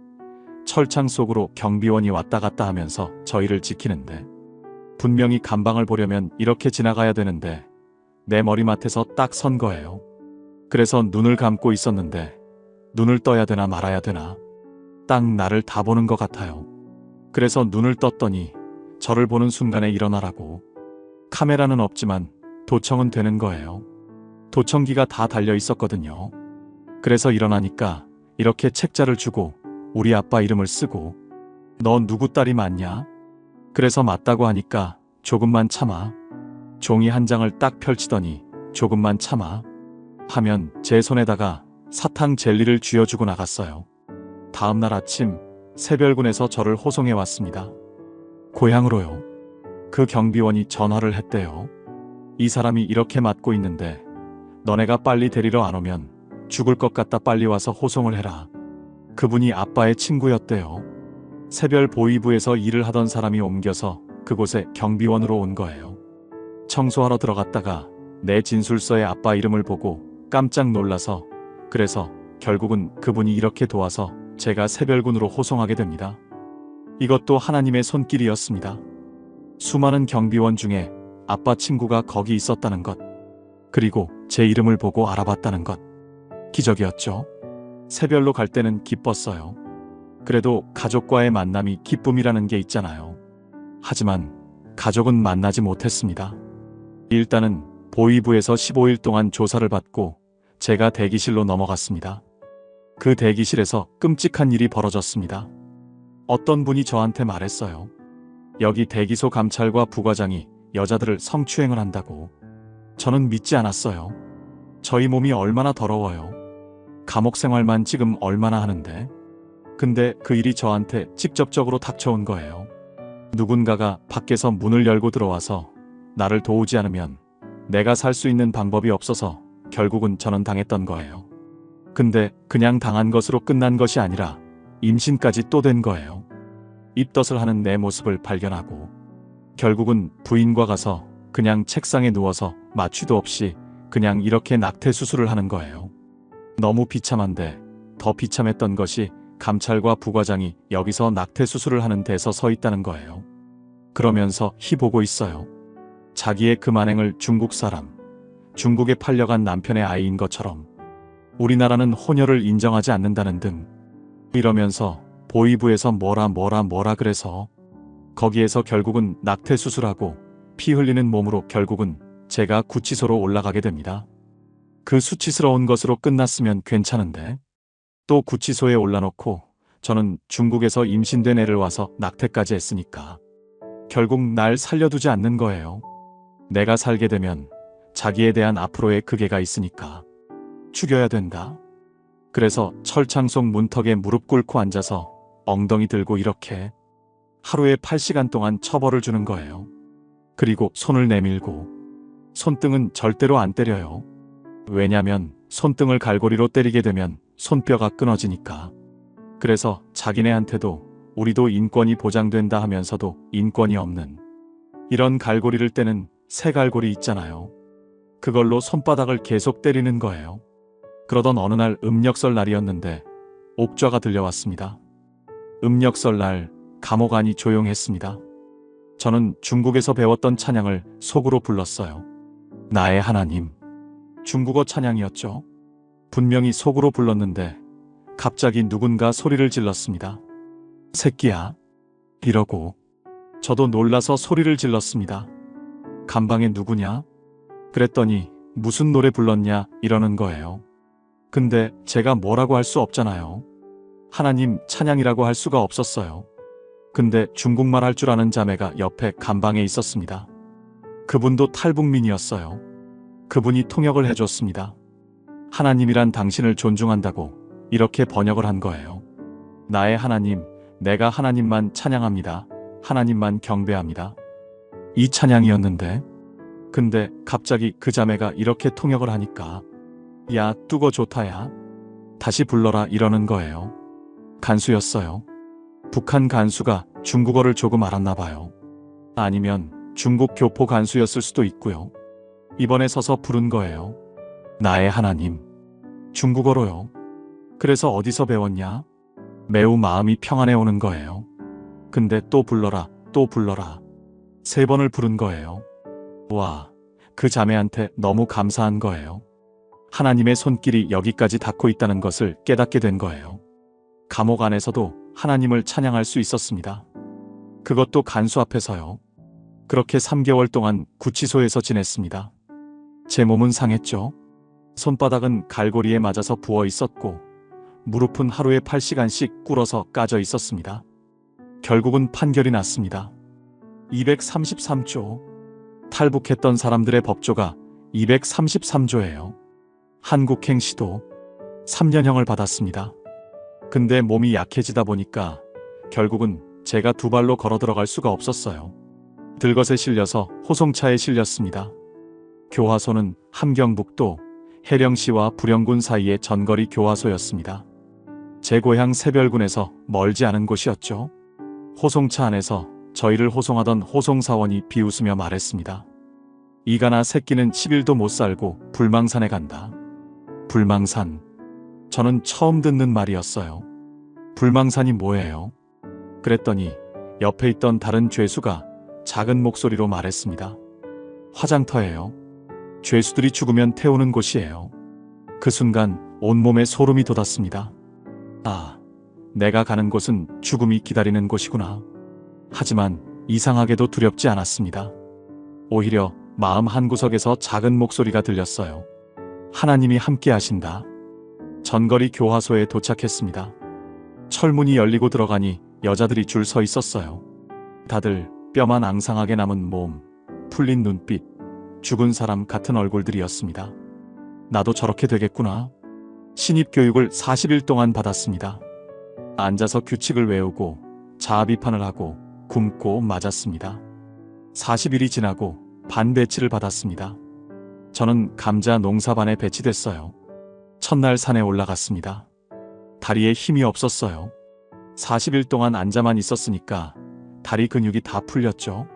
철창 속으로 경비원이 왔다 갔다 하면서 저희를 지키는데 분명히 감방을 보려면 이렇게 지나가야 되는데 내 머리맡에서 딱 선 거예요. 그래서 눈을 감고 있었는데 눈을 떠야 되나 말아야 되나 딱 나를 다 보는 것 같아요. 그래서 눈을 떴더니 저를 보는 순간에 일어나라고. 카메라는 없지만 도청은 되는 거예요. 도청기가 다 달려 있었거든요. 그래서 일어나니까 이렇게 책자를 주고 우리 아빠 이름을 쓰고 너 누구 딸이 맞냐? 그래서 맞다고 하니까 조금만 참아. 종이 한 장을 딱 펼치더니 조금만 참아 하면 제 손에다가 사탕 젤리를 쥐어주고 나갔어요. 다음날 아침 새별군에서 저를 호송해 왔습니다. 고향으로요. 그 경비원이 전화를 했대요. 이 사람이 이렇게 맞고 있는데 너네가 빨리 데리러 안 오면 죽을 것 같다, 빨리 와서 호송을 해라. 그분이 아빠의 친구였대요. 새별 보위부에서 일을 하던 사람이 옮겨서 그곳에 경비원으로 온 거예요. 청소하러 들어갔다가 내 진술서에 아빠 이름을 보고 깜짝 놀라서 그래서 결국은 그분이 이렇게 도와서 제가 새별군으로 호송하게 됩니다. 이것도 하나님의 손길이었습니다. 수많은 경비원 중에 아빠 친구가 거기 있었다는 것, 그리고 제 이름을 보고 알아봤다는 것, 기적이었죠. 새별로 갈 때는 기뻤어요. 그래도 가족과의 만남이 기쁨이라는 게 있잖아요. 하지만 가족은 만나지 못했습니다. 일단은 보위부에서 15일 동안 조사를 받고 제가 대기실로 넘어갔습니다. 그 대기실에서 끔찍한 일이 벌어졌습니다. 어떤 분이 저한테 말했어요. 여기 대기소 감찰과 부과장이 여자들을 성추행을 한다고. 저는 믿지 않았어요. 저희 몸이 얼마나 더러워요. 감옥 생활만 지금 얼마나 하는데. 근데 그 일이 저한테 직접적으로 닥쳐온 거예요. 누군가가 밖에서 문을 열고 들어와서 나를 도우지 않으면 내가 살 수 있는 방법이 없어서 결국은 저는 당했던 거예요. 근데 그냥 당한 것으로 끝난 것이 아니라 임신까지 또 된 거예요. 입덧을 하는 내 모습을 발견하고 결국은 부인과 가서 그냥 책상에 누워서 마취도 없이 그냥 이렇게 낙태 수술을 하는 거예요. 너무 비참한데 더 비참했던 것이 감찰과 부과장이 여기서 낙태 수술을 하는 데서 서 있다는 거예요. 그러면서 희보고 있어요. 자기의 그 만행을 중국 사람, 중국에 팔려간 남편의 아이인 것처럼 우리나라는 혼혈을 인정하지 않는다는 등 이러면서 보위부에서 뭐라 그래서 거기에서 결국은 낙태 수술하고 피 흘리는 몸으로 결국은 제가 구치소로 올라가게 됩니다. 그 수치스러운 것으로 끝났으면 괜찮은데 또 구치소에 올라놓고 저는 중국에서 임신된 애를 와서 낙태까지 했으니까 결국 날 살려두지 않는 거예요. 내가 살게 되면 자기에 대한 앞으로의 그게가 있으니까 죽여야 된다. 그래서 철창 속 문턱에 무릎 꿇고 앉아서 엉덩이 들고 이렇게 하루에 8시간 동안 처벌을 주는 거예요. 그리고 손을 내밀고 손등은 절대로 안 때려요. 왜냐면 손등을 갈고리로 때리게 되면 손뼈가 끊어지니까. 그래서 자기네한테도 우리도 인권이 보장된다 하면서도 인권이 없는 이런 갈고리를 떼는 새 갈고리 있잖아요. 그걸로 손바닥을 계속 때리는 거예요. 그러던 어느 날 음력설 날이었는데 옥좌가 들려왔습니다. 음력설 날 감옥 안이 조용했습니다. 저는 중국에서 배웠던 찬양을 속으로 불렀어요. 나의 하나님. 중국어 찬양이었죠. 분명히 속으로 불렀는데 갑자기 누군가 소리를 질렀습니다. 새끼야. 이러고 저도 놀라서 소리를 질렀습니다. 감방에 누구냐? 그랬더니 무슨 노래 불렀냐 이러는 거예요. 근데 제가 뭐라고 할 수 없잖아요. 하나님 찬양이라고 할 수가 없었어요. 근데 중국말 할 줄 아는 자매가 옆에 감방에 있었습니다. 그분도 탈북민이었어요. 그분이 통역을 해줬습니다. 하나님이란 당신을 존중한다고 이렇게 번역을 한 거예요. 나의 하나님, 내가 하나님만 찬양합니다. 하나님만 경배합니다. 이 찬양이었는데, 근데 갑자기 그 자매가 이렇게 통역을 하니까 야, 뚜거 좋다야. 다시 불러라 이러는 거예요. 간수였어요. 북한 간수가 중국어를 조금 알았나 봐요. 아니면 중국 교포 간수였을 수도 있고요. 이번에 서서 부른 거예요. 나의 하나님. 중국어로요. 그래서 어디서 배웠냐? 매우 마음이 평안해 오는 거예요. 근데 또 불러라, 또 불러라. 3번을 부른 거예요. 와, 그 자매한테 너무 감사한 거예요. 하나님의 손길이 여기까지 닿고 있다는 것을 깨닫게 된 거예요. 감옥 안에서도 하나님을 찬양할 수 있었습니다. 그것도 간수 앞에서요. 그렇게 3개월 동안 구치소에서 지냈습니다. 제 몸은 상했죠. 손바닥은 갈고리에 맞아서 부어 있었고 무릎은 하루에 8시간씩 꿇어서 까져 있었습니다. 결국은 판결이 났습니다. 233조. 탈북했던 사람들의 법조가 233조예요. 한국행시도 3년형을 받았습니다. 근데 몸이 약해지다 보니까 결국은 제가 2발로 걸어 들어갈 수가 없었어요. 들것에 실려서 호송차에 실렸습니다. 교화소는 함경북도 해령시와 부령군 사이의 전거리 교화소였습니다. 제 고향 새별군에서 멀지 않은 곳이었죠. 호송차 안에서 저희를 호송하던 호송사원이 비웃으며 말했습니다. 이가나 새끼는 10일도 못 살고 불망산에 간다. 불망산. 저는 처음 듣는 말이었어요. 불망산이 뭐예요? 그랬더니 옆에 있던 다른 죄수가 작은 목소리로 말했습니다. 화장터예요. 죄수들이 죽으면 태우는 곳이에요. 그 순간 온몸에 소름이 돋았습니다. 아, 내가 가는 곳은 죽음이 기다리는 곳이구나. 하지만 이상하게도 두렵지 않았습니다. 오히려 마음 한구석에서 작은 목소리가 들렸어요. 하나님이 함께 하신다. 전거리 교화소에 도착했습니다. 철문이 열리고 들어가니 여자들이 줄 서 있었어요. 다들 뼈만 앙상하게 남은 몸, 풀린 눈빛, 죽은 사람 같은 얼굴들이었습니다. 나도 저렇게 되겠구나. 신입교육을 40일 동안 받았습니다. 앉아서 규칙을 외우고 자아 비판을 하고 굶고 맞았습니다. 40일이 지나고 반 배치를 받았습니다. 저는 감자 농사반에 배치됐어요. 첫날 산에 올라갔습니다. 다리에 힘이 없었어요. 40일 동안 앉아만 있었으니까 다리 근육이 다 풀렸죠.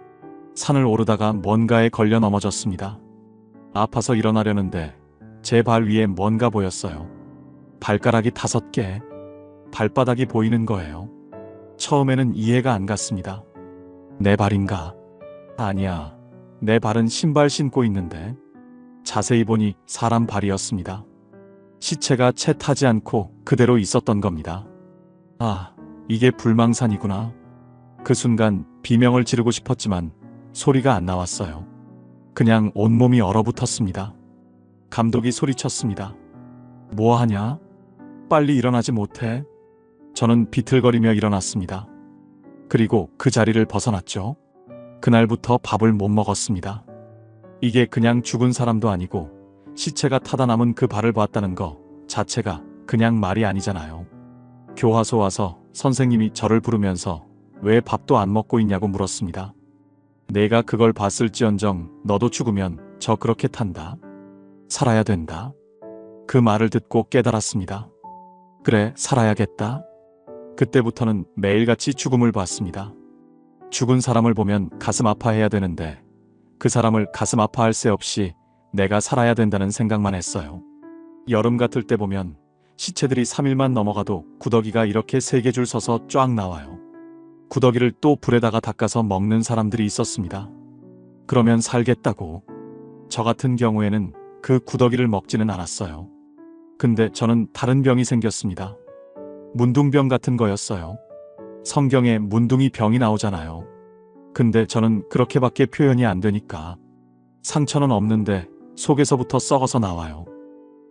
산을 오르다가 뭔가에 걸려 넘어졌습니다. 아파서 일어나려는데 제 발 위에 뭔가 보였어요. 발가락이 5개, 발바닥이 보이는 거예요. 처음에는 이해가 안 갔습니다. 내 발인가? 아니야, 내 발은 신발 신고 있는데. 자세히 보니 사람 발이었습니다. 시체가 채 타지 않고 그대로 있었던 겁니다. 아, 이게 불망산이구나. 그 순간 비명을 지르고 싶었지만 소리가 안 나왔어요. 그냥 온몸이 얼어붙었습니다. 감독이 소리쳤습니다. 뭐하냐? 빨리 일어나지 못해? 저는 비틀거리며 일어났습니다. 그리고 그 자리를 벗어났죠. 그날부터 밥을 못 먹었습니다. 이게 그냥 죽은 사람도 아니고 시체가 타다 남은 그 발을 봤다는 거 자체가 그냥 말이 아니잖아요. 교화소 와서 선생님이 저를 부르면서 왜 밥도 안 먹고 있냐고 물었습니다. 내가 그걸 봤을지언정 너도 죽으면 저 그렇게 탄다. 살아야 된다. 그 말을 듣고 깨달았습니다. 그래, 살아야겠다. 그때부터는 매일같이 죽음을 봤습니다. 죽은 사람을 보면 가슴 아파해야 되는데 그 사람을 가슴 아파할 새 없이 내가 살아야 된다는 생각만 했어요. 여름 같을 때 보면 시체들이 3일만 넘어가도 구더기가 이렇게 3개 줄 서서 쫙 나와요. 구더기를 또 불에다가 닦아서 먹는 사람들이 있었습니다. 그러면 살겠다고. 저 같은 경우에는 그 구더기를 먹지는 않았어요. 근데 저는 다른 병이 생겼습니다. 문둥병 같은 거였어요. 성경에 문둥이 병이 나오잖아요. 근데 저는 그렇게밖에 표현이 안 되니까 상처는 없는데 속에서부터 썩어서 나와요.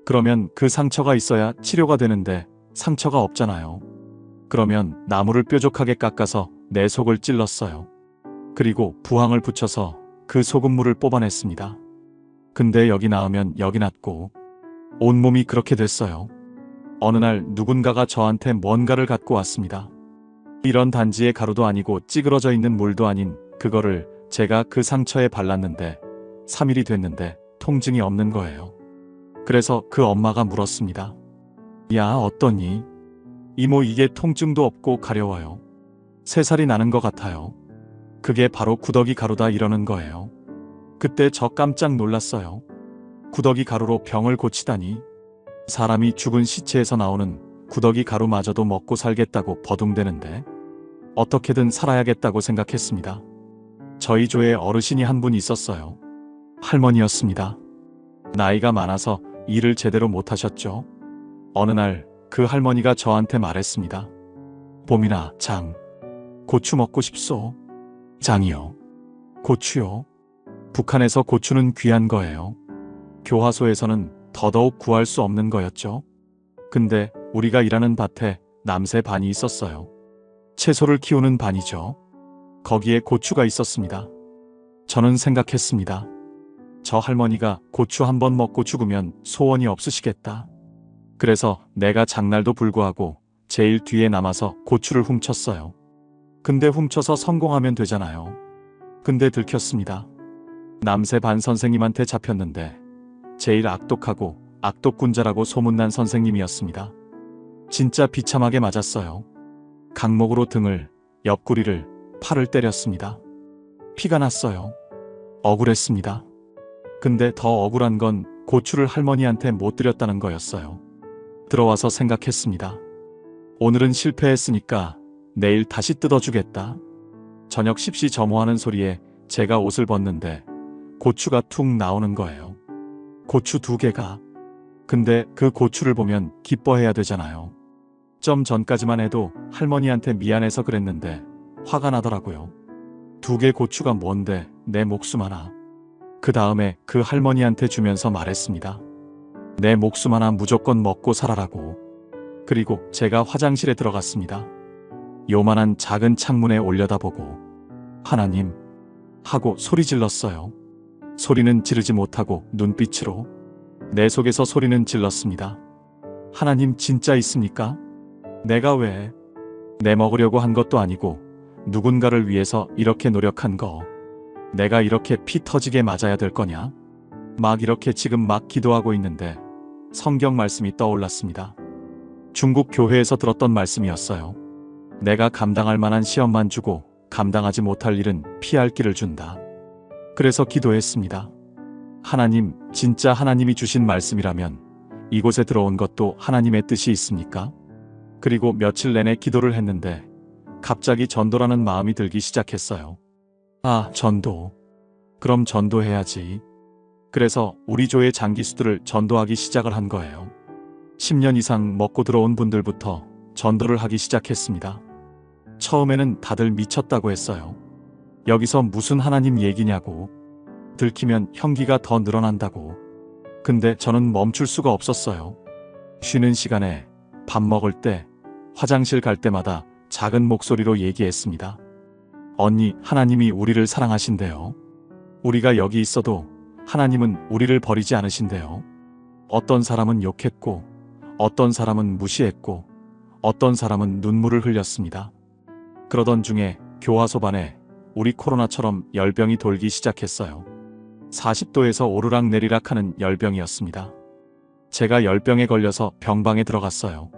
그러면 그 상처가 있어야 치료가 되는데 상처가 없잖아요. 그러면 나무를 뾰족하게 깎아서 내 속을 찔렀어요. 그리고 부항을 붙여서 그 소금물을 뽑아냈습니다. 근데 여기 나으면 여기 낫고 온몸이 그렇게 됐어요. 어느 날 누군가가 저한테 뭔가를 갖고 왔습니다. 이런 단지의 가루도 아니고 찌그러져 있는 물도 아닌 그거를 제가 그 상처에 발랐는데 3일이 됐는데 통증이 없는 거예요. 그래서 그 엄마가 물었습니다. 야, 어떠니? 이모, 이게 통증도 없고 가려워요. 3살이 나는 것 같아요. 그게 바로 구더기 가루다 이러는 거예요. 그때 저 깜짝 놀랐어요. 구더기 가루로 병을 고치다니. 사람이 죽은 시체에서 나오는 구더기 가루마저도 먹고 살겠다고 버둥대는데 어떻게든 살아야겠다고 생각했습니다. 저희 조에 어르신이 한 분 있었어요. 할머니였습니다. 나이가 많아서 일을 제대로 못하셨죠. 어느 날 그 할머니가 저한테 말했습니다. 봄이나 장, 고추 먹고 싶소. 장이요. 고추요. 북한에서 고추는 귀한 거예요. 교화소에서는 더더욱 구할 수 없는 거였죠. 근데 우리가 일하는 밭에 남새 반이 있었어요. 채소를 키우는 반이죠. 거기에 고추가 있었습니다. 저는 생각했습니다. 저 할머니가 고추 한 번 먹고 죽으면 소원이 없으시겠다. 그래서 내가 장날도 불구하고 제일 뒤에 남아서 고추를 훔쳤어요. 근데 훔쳐서 성공하면 되잖아요. 근데 들켰습니다. 남새 반 선생님한테 잡혔는데 제일 악독하고 악독군자라고 소문난 선생님이었습니다. 진짜 비참하게 맞았어요. 강목으로 등을, 옆구리를, 팔을 때렸습니다. 피가 났어요. 억울했습니다. 근데 더 억울한 건 고추를 할머니한테 못 드렸다는 거였어요. 들어와서 생각했습니다. 오늘은 실패했으니까 내일 다시 뜯어주겠다. 저녁 십시점호하는 소리에 제가 옷을 벗는데 고추가 툭 나오는 거예요. 고추 2개가. 근데 그 고추를 보면 기뻐해야 되잖아요. 좀 전까지만 해도 할머니한테 미안해서 그랬는데 화가 나더라고요. 2개 고추가 뭔데 내 목숨 하나. 그 다음에 그 할머니한테 주면서 말했습니다. 내 목숨 하나 무조건 먹고 살아라고. 그리고 제가 화장실에 들어갔습니다. 요만한 작은 창문에 올려다보고 하나님 하고 소리 질렀어요. 소리는 지르지 못하고 눈빛으로 내 속에서 소리는 질렀습니다. 하나님 진짜 있습니까? 내가 왜 내 먹으려고 한 것도 아니고 누군가를 위해서 이렇게 노력한 거 내가 이렇게 피 터지게 맞아야 될 거냐? 막 이렇게 지금 막 기도하고 있는데 성경 말씀이 떠올랐습니다. 중국 교회에서 들었던 말씀이었어요. 내가 감당할 만한 시험만 주고 감당하지 못할 일은 피할 길을 준다. 그래서 기도했습니다. 하나님, 진짜 하나님이 주신 말씀이라면 이곳에 들어온 것도 하나님의 뜻이 있습니까? 그리고 며칠 내내 기도를 했는데 갑자기 전도라는 마음이 들기 시작했어요. 아, 전도. 그럼 전도해야지. 그래서 우리 조의 장기수들을 전도하기 시작을 한 거예요. 10년 이상 먹고 들어온 분들부터 전도를 하기 시작했습니다. 처음에는 다들 미쳤다고 했어요. 여기서 무슨 하나님 얘기냐고. 들키면 형기가 더 늘어난다고. 근데 저는 멈출 수가 없었어요. 쉬는 시간에, 밥 먹을 때, 화장실 갈 때마다 작은 목소리로 얘기했습니다. 언니, 하나님이 우리를 사랑하신대요. 우리가 여기 있어도 하나님은 우리를 버리지 않으신대요. 어떤 사람은 욕했고, 어떤 사람은 무시했고, 어떤 사람은 눈물을 흘렸습니다. 그러던 중에 교화소반에 우리 코로나처럼 열병이 돌기 시작했어요. 40도에서 오르락 내리락 하는 열병이었습니다. 제가 열병에 걸려서 병방에 들어갔어요.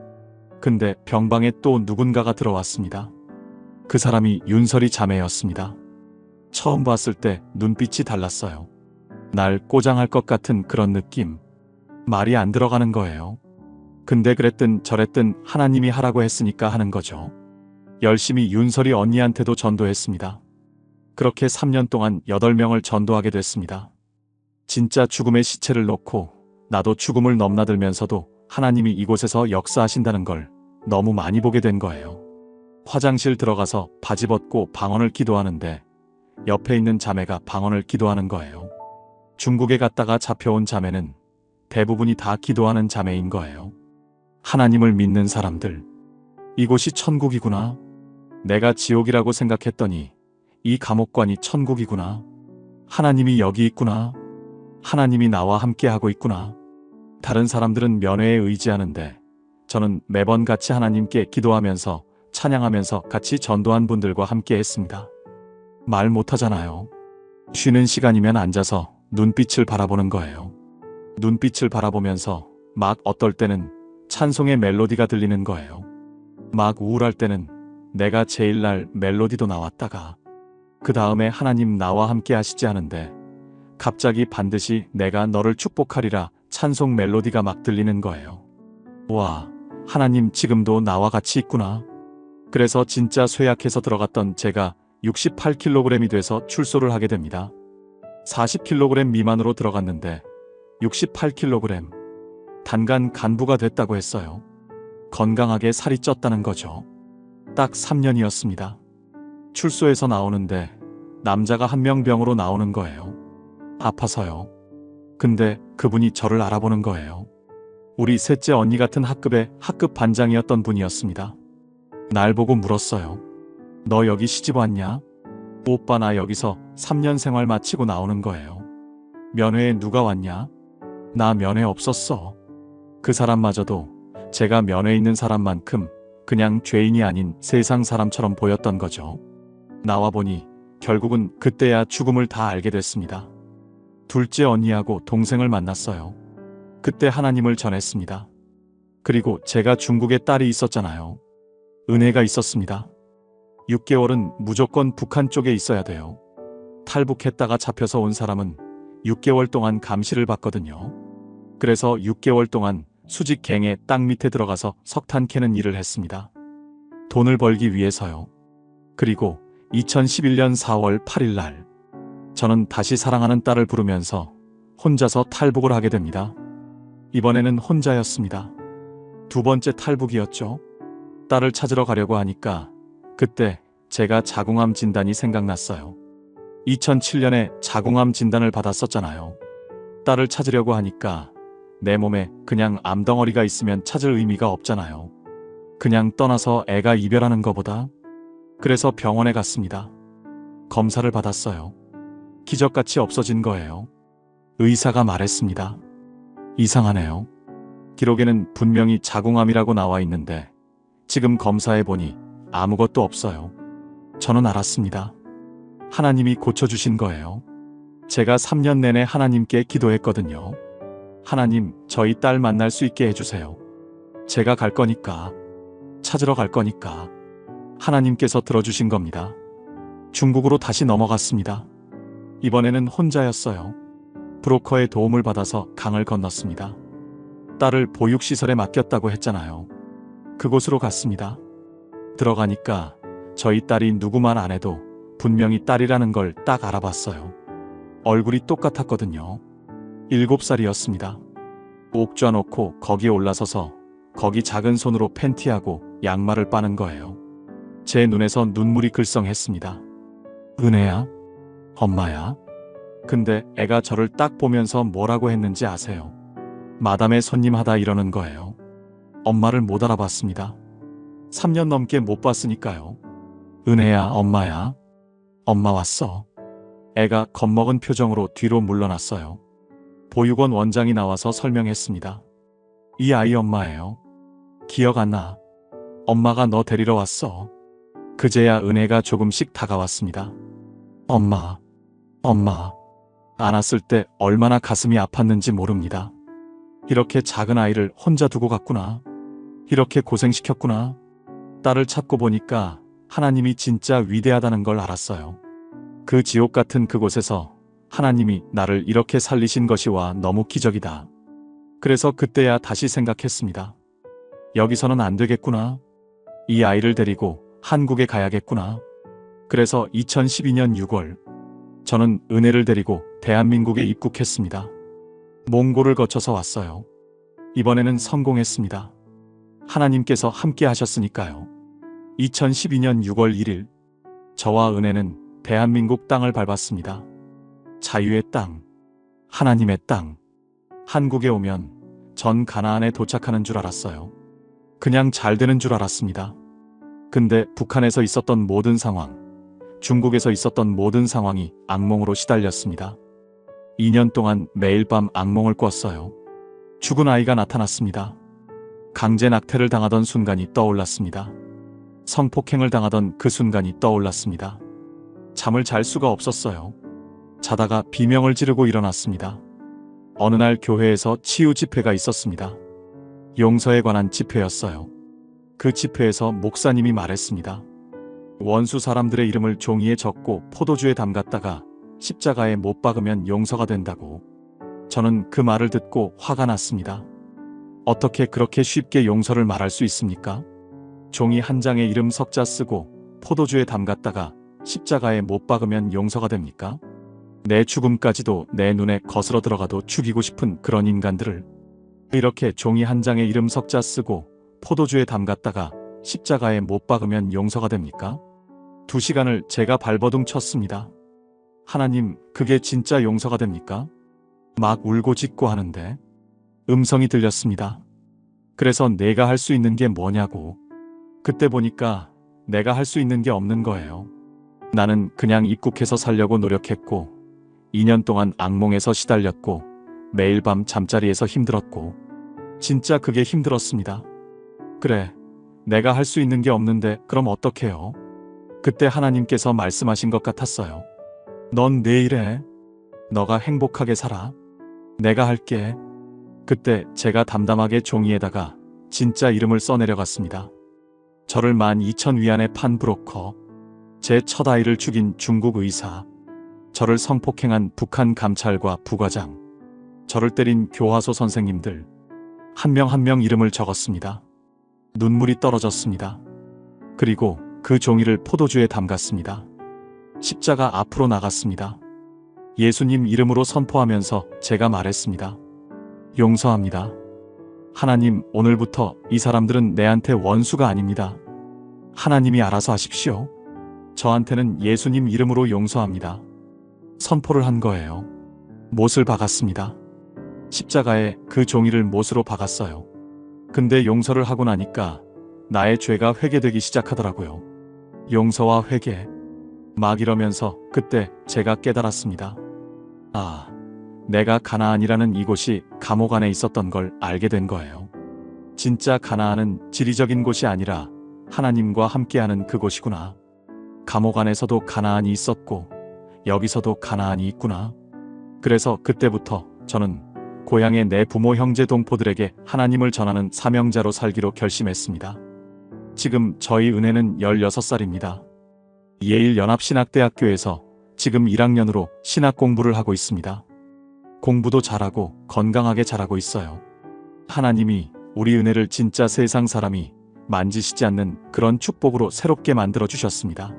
근데 병방에 또 누군가가 들어왔습니다. 그 사람이 윤설이 자매였습니다. 처음 봤을 때 눈빛이 달랐어요. 날 꼬장할 것 같은 그런 느낌. 말이 안 들어가는 거예요. 근데 그랬든 저랬든 하나님이 하라고 했으니까 하는 거죠. 열심히 윤설이 언니한테도 전도했습니다. 그렇게 3년 동안 8명을 전도하게 됐습니다. 진짜 죽음의 시체를 놓고 나도 죽음을 넘나들면서도 하나님이 이곳에서 역사하신다는 걸 너무 많이 보게 된 거예요. 화장실 들어가서 바지 벗고 방언을 기도하는데 옆에 있는 자매가 방언을 기도하는 거예요. 중국에 갔다가 잡혀온 자매는 대부분이 다 기도하는 자매인 거예요. 하나님을 믿는 사람들. 이곳이 천국이구나. 내가 지옥이라고 생각했더니 이 감옥관이 천국이구나. 하나님이 여기 있구나. 하나님이 나와 함께 하고 있구나. 다른 사람들은 면회에 의지하는데 저는 매번 같이 하나님께 기도하면서 찬양하면서 같이 전도한 분들과 함께 했습니다. 말 못하잖아요. 쉬는 시간이면 앉아서 눈빛을 바라보는 거예요. 눈빛을 바라보면서 막 어떨 때는 찬송의 멜로디가 들리는 거예요. 막 우울할 때는 내가 제일 날 멜로디도 나왔다가 그 다음에 하나님 나와 함께 하시지 하는데 갑자기 반드시 내가 너를 축복하리라 찬송 멜로디가 막 들리는 거예요. 와, 하나님 지금도 나와 같이 있구나. 그래서 진짜 쇠약해서 들어갔던 제가 68kg이 돼서 출소를 하게 됩니다. 40kg 미만으로 들어갔는데 68kg. 단간 간부가 됐다고 했어요. 건강하게 살이 쪘다는 거죠. 딱 3년이었습니다. 출소해서 나오는데 남자가 한 명 병으로 나오는 거예요. 아파서요. 근데 그분이 저를 알아보는 거예요. 우리 셋째 언니 같은 학급의 학급 반장이었던 분이었습니다. 날 보고 물었어요. 너 여기 시집 왔냐? 오빠 나 여기서 3년 생활 마치고 나오는 거예요. 면회에 누가 왔냐? 나 면회 없었어. 그 사람마저도 제가 면회 있는 사람만큼 그냥 죄인이 아닌 세상 사람처럼 보였던 거죠. 나와 보니 결국은 그때야 죽음을 다 알게 됐습니다. 둘째 언니하고 동생을 만났어요. 그때 하나님을 전했습니다. 그리고 제가 중국에 딸이 있었잖아요. 은혜가 있었습니다. 6개월은 무조건 북한 쪽에 있어야 돼요. 탈북했다가 잡혀서 온 사람은 6개월 동안 감시를 받거든요. 그래서 6개월 동안 수직갱에 땅 밑에 들어가서 석탄 캐는 일을 했습니다. 돈을 벌기 위해서요. 그리고 2011년 4월 8일 날 저는 다시 사랑하는 딸을 부르면서 혼자서 탈북을 하게 됩니다. 이번에는 혼자였습니다. 두 번째 탈북이었죠. 딸을 찾으러 가려고 하니까 그때 제가 자궁암 진단이 생각났어요. 2007년에 자궁암 진단을 받았었잖아요. 딸을 찾으려고 하니까 내 몸에 그냥 암덩어리가 있으면 찾을 의미가 없잖아요. 그냥 떠나서 애가 이별하는 것보다. 그래서 병원에 갔습니다. 검사를 받았어요. 기적같이 없어진 거예요. 의사가 말했습니다. 이상하네요. 기록에는 분명히 자궁암이라고 나와 있는데 지금 검사해보니 아무것도 없어요. 저는 알았습니다. 하나님이 고쳐주신 거예요. 제가 3년 내내 하나님께 기도했거든요. 하나님, 저희 딸 만날 수 있게 해주세요. 제가 갈 거니까, 찾으러 갈 거니까. 하나님께서 들어주신 겁니다. 중국으로 다시 넘어갔습니다. 이번에는 혼자였어요. 브로커의 도움을 받아서 강을 건넜습니다. 딸을 보육시설에 맡겼다고 했잖아요. 그곳으로 갔습니다. 들어가니까 저희 딸이 누구만 안 해도 분명히 딸이라는 걸 딱 알아봤어요. 얼굴이 똑같았거든요. 7살이었습니다. 옥좌 놓고 거기에 올라서서 거기 작은 손으로 팬티하고 양말을 빠는 거예요. 제 눈에서 눈물이 글썽했습니다. 은혜야? 엄마야? 근데 애가 저를 딱 보면서 뭐라고 했는지 아세요? 마담의 손님 하다 이러는 거예요. 엄마를 못 알아봤습니다. 3년 넘게 못 봤으니까요. 은혜야, 엄마야? 엄마 왔어. 애가 겁먹은 표정으로 뒤로 물러났어요. 보육원 원장이 나와서 설명했습니다. 이 아이 엄마예요. 기억 안 나? 엄마가 너 데리러 왔어. 그제야 은혜가 조금씩 다가왔습니다. 엄마, 엄마. 안았을 때 얼마나 가슴이 아팠는지 모릅니다. 이렇게 작은 아이를 혼자 두고 갔구나. 이렇게 고생시켰구나. 딸을 찾고 보니까 하나님이 진짜 위대하다는 걸 알았어요. 그 지옥 같은 그곳에서 하나님이 나를 이렇게 살리신 것이 와 너무 기적이다. 그래서 그때야 다시 생각했습니다. 여기서는 안 되겠구나. 이 아이를 데리고 한국에 가야겠구나. 그래서 2012년 6월 저는 은혜를 데리고 대한민국에 입국했습니다. 몽골을 거쳐서 왔어요. 이번에는 성공했습니다. 하나님께서 함께 하셨으니까요. 2012년 6월 1일, 저와 은혜는 대한민국 땅을 밟았습니다. 자유의 땅, 하나님의 땅. 한국에 오면 전 가나안에 도착하는 줄 알았어요. 그냥 잘 되는 줄 알았습니다. 근데 북한에서 있었던 모든 상황, 중국에서 있었던 모든 상황이 악몽으로 시달렸습니다. 2년 동안 매일 밤 악몽을 꿨어요. 죽은 아이가 나타났습니다. 강제 낙태를 당하던 순간이 떠올랐습니다. 성폭행을 당하던 그 순간이 떠올랐습니다. 잠을 잘 수가 없었어요. 자다가 비명을 지르고 일어났습니다. 어느 날 교회에서 치유 집회가 있었습니다. 용서에 관한 집회였어요. 그 집회에서 목사님이 말했습니다. 원수 사람들의 이름을 종이에 적고 포도주에 담갔다가 십자가에 못 박으면 용서가 된다고. 저는 그 말을 듣고 화가 났습니다. 어떻게 그렇게 쉽게 용서를 말할 수 있습니까? 종이 한 장에 이름 석자 쓰고 포도주에 담갔다가 십자가에 못 박으면 용서가 됩니까? 내 죽음까지도 내 눈에 거슬러 들어가도 죽이고 싶은 그런 인간들을 이렇게 종이 한 장에 이름 석자 쓰고 포도주에 담갔다가 십자가에 못 박으면 용서가 됩니까? 2시간을 제가 발버둥 쳤습니다. 하나님, 그게 진짜 용서가 됩니까? 막 울고 짖고 하는데 음성이 들렸습니다. 그래서 내가 할 수 있는 게 뭐냐고. 그때 보니까 내가 할 수 있는 게 없는 거예요. 나는 그냥 입국해서 살려고 노력했고 2년 동안 악몽에서 시달렸고 매일 밤 잠자리에서 힘들었고 진짜 그게 힘들었습니다. 그래, 내가 할 수 있는 게 없는데 그럼 어떡해요? 그때 하나님께서 말씀하신 것 같았어요. 넌 내일 해. 너가 행복하게 살아. 내가 할게. 그때 제가 담담하게 종이에다가 진짜 이름을 써내려갔습니다. 저를 12,000위안에 판 브로커, 제 첫 아이를 죽인 중국 의사, 저를 성폭행한 북한 감찰과 부과장, 저를 때린 교화소 선생님들, 한 명 한 명 이름을 적었습니다. 눈물이 떨어졌습니다. 그리고 그 종이를 포도주에 담갔습니다. 십자가 앞으로 나갔습니다. 예수님 이름으로 선포하면서 제가 말했습니다. 용서합니다. 하나님, 오늘부터 이 사람들은 내한테 원수가 아닙니다. 하나님이 알아서 하십시오. 저한테는 예수님 이름으로 용서합니다. 선포를 한 거예요. 못을 박았습니다. 십자가에 그 종이를 못으로 박았어요. 근데 용서를 하고 나니까 나의 죄가 회개되기 시작하더라고요. 용서와 회개. 막 이러면서 그때 제가 깨달았습니다. 아, 내가 가나안이라는 이곳이 감옥 안에 있었던 걸 알게 된 거예요. 진짜 가나안은 지리적인 곳이 아니라 하나님과 함께하는 그곳이구나. 감옥 안에서도 가나안이 있었고 여기서도 가나안이 있구나. 그래서 그때부터 저는 고향의 내 부모 형제 동포들에게 하나님을 전하는 사명자로 살기로 결심했습니다. 지금 저희 은혜는 16살입니다. 예일연합신학대학교에서 지금 1학년으로 신학 공부를 하고 있습니다. 공부도 잘하고 건강하게 자라고 있어요. 하나님이 우리 은혜를 진짜 세상 사람이 만지시지 않는 그런 축복으로 새롭게 만들어 주셨습니다.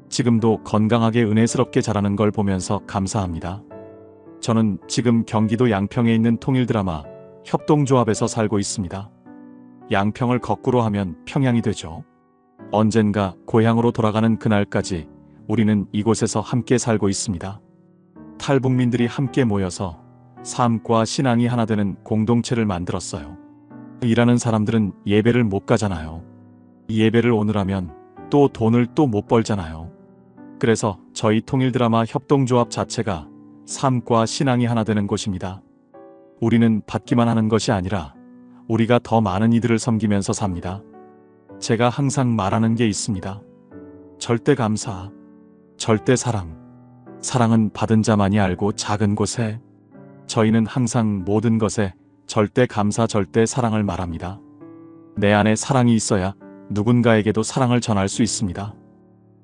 지금도 건강하게 은혜스럽게 자라는 걸 보면서 감사합니다. 저는 지금 경기도 양평에 있는 통일드라마 협동조합에서 살고 있습니다. 양평을 거꾸로 하면 평양이 되죠. 언젠가 고향으로 돌아가는 그날까지 우리는 이곳에서 함께 살고 있습니다. 탈북민들이 함께 모여서 삶과 신앙이 하나 되는 공동체를 만들었어요. 일하는 사람들은 예배를 못 가잖아요. 예배를 오늘 하면 또 돈을 또 못 벌잖아요. 그래서 저희 통일드라마 협동조합 자체가 삶과 신앙이 하나 되는 곳입니다. 우리는 받기만 하는 것이 아니라 우리가 더 많은 이들을 섬기면서 삽니다. 제가 항상 말하는 게 있습니다. 절대 감사, 절대 사랑. 사랑은 받은 자만이 알고 작은 곳에. 저희는 항상 모든 것에 절대 감사, 절대 사랑을 말합니다. 내 안에 사랑이 있어야 누군가에게도 사랑을 전할 수 있습니다.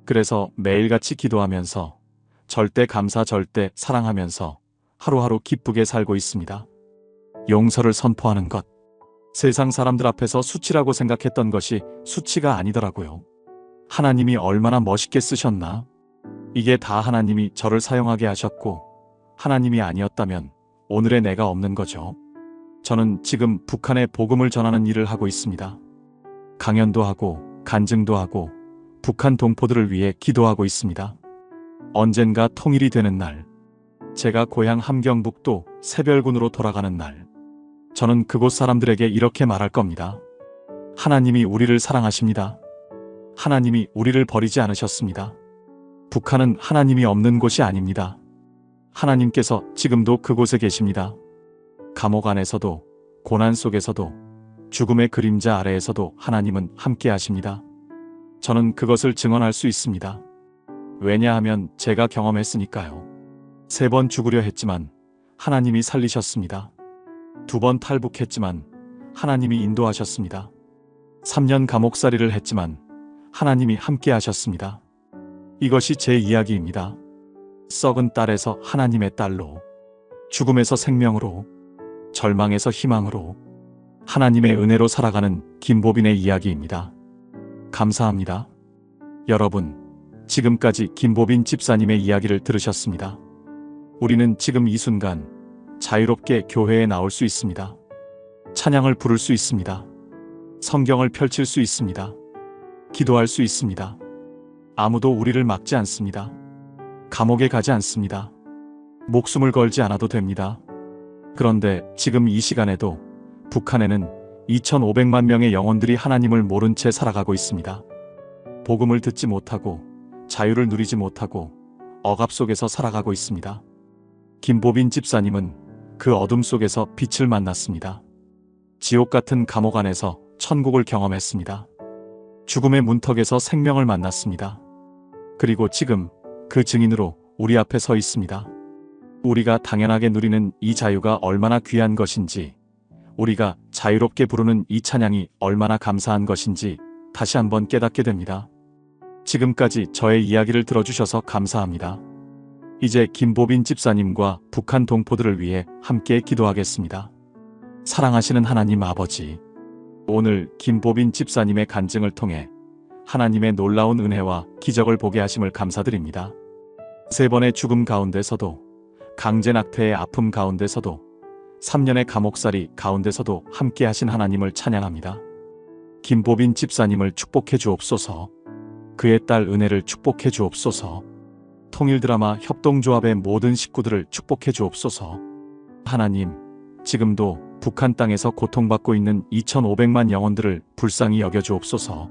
그래서 매일같이 기도하면서 절대 감사, 절대 사랑하면서 하루하루 기쁘게 살고 있습니다. 용서를 선포하는 것. 세상 사람들 앞에서 수치라고 생각했던 것이 수치가 아니더라고요. 하나님이 얼마나 멋있게 쓰셨나? 이게 다 하나님이 저를 사용하게 하셨고 하나님이 아니었다면 오늘의 내가 없는 거죠. 저는 지금 북한에 복음을 전하는 일을 하고 있습니다. 강연도 하고 간증도 하고 북한 동포들을 위해 기도하고 있습니다. 언젠가 통일이 되는 날, 제가 고향 함경북도 새별군으로 돌아가는 날, 저는 그곳 사람들에게 이렇게 말할 겁니다. 하나님이 우리를 사랑하십니다. 하나님이 우리를 버리지 않으셨습니다. 북한은 하나님이 없는 곳이 아닙니다. 하나님께서 지금도 그곳에 계십니다. 감옥 안에서도, 고난 속에서도, 죽음의 그림자 아래에서도 하나님은 함께 하십니다. 저는 그것을 증언할 수 있습니다. 왜냐하면 제가 경험했으니까요. 3번 죽으려 했지만 하나님이 살리셨습니다. 2번 탈북했지만 하나님이 인도하셨습니다. 3년 감옥살이를 했지만 하나님이 함께 하셨습니다. 이것이 제 이야기입니다. 썩은 딸에서 하나님의 딸로, 죽음에서 생명으로, 절망에서 희망으로, 하나님의 은혜로 살아가는 김보빈의 이야기입니다. 감사합니다. 여러분, 지금까지 김보빈 집사님의 이야기를 들으셨습니다. 우리는 지금 이 순간 자유롭게 교회에 나올 수 있습니다. 찬양을 부를 수 있습니다. 성경을 펼칠 수 있습니다. 기도할 수 있습니다. 아무도 우리를 막지 않습니다. 감옥에 가지 않습니다. 목숨을 걸지 않아도 됩니다. 그런데 지금 이 시간에도 북한에는 2,500만 명의 영혼들이 하나님을 모른 채 살아가고 있습니다. 복음을 듣지 못하고 자유를 누리지 못하고 억압 속에서 살아가고 있습니다. 김보빈 집사님은 그 어둠 속에서 빛을 만났습니다. 지옥 같은 감옥 안에서 천국을 경험했습니다. 죽음의 문턱에서 생명을 만났습니다. 그리고 지금 그 증인으로 우리 앞에 서 있습니다. 우리가 당연하게 누리는 이 자유가 얼마나 귀한 것인지, 우리가 자유롭게 부르는 이 찬양이 얼마나 감사한 것인지 다시 한번 깨닫게 됩니다. 지금까지 저의 이야기를 들어주셔서 감사합니다. 이제 김보빈 집사님과 북한 동포들을 위해 함께 기도하겠습니다. 사랑하시는 하나님 아버지, 오늘 김보빈 집사님의 간증을 통해 하나님의 놀라운 은혜와 기적을 보게 하심을 감사드립니다. 3번의 죽음 가운데서도, 강제 낙태의 아픔 가운데서도, 3년의 감옥살이 가운데서도 함께 하신 하나님을 찬양합니다. 김보빈 집사님을 축복해 주옵소서. 그의 딸 은혜를 축복해 주옵소서. 통일드라마 협동조합의 모든 식구들을 축복해 주옵소서. 하나님, 지금도 북한 땅에서 고통받고 있는 2,500만 영혼들을 불쌍히 여겨 주옵소서.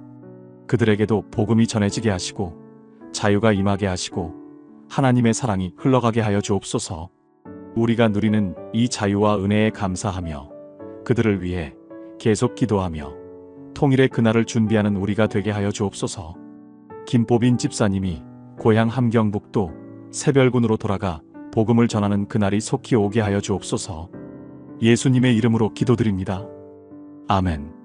그들에게도 복음이 전해지게 하시고 자유가 임하게 하시고 하나님의 사랑이 흘러가게 하여 주옵소서. 우리가 누리는 이 자유와 은혜에 감사하며 그들을 위해 계속 기도하며 통일의 그날을 준비하는 우리가 되게 하여 주옵소서. 김보빈 집사님이 고향 함경북도 새별군으로 돌아가 복음을 전하는 그날이 속히 오게 하여 주옵소서. 예수님의 이름으로 기도드립니다. 아멘.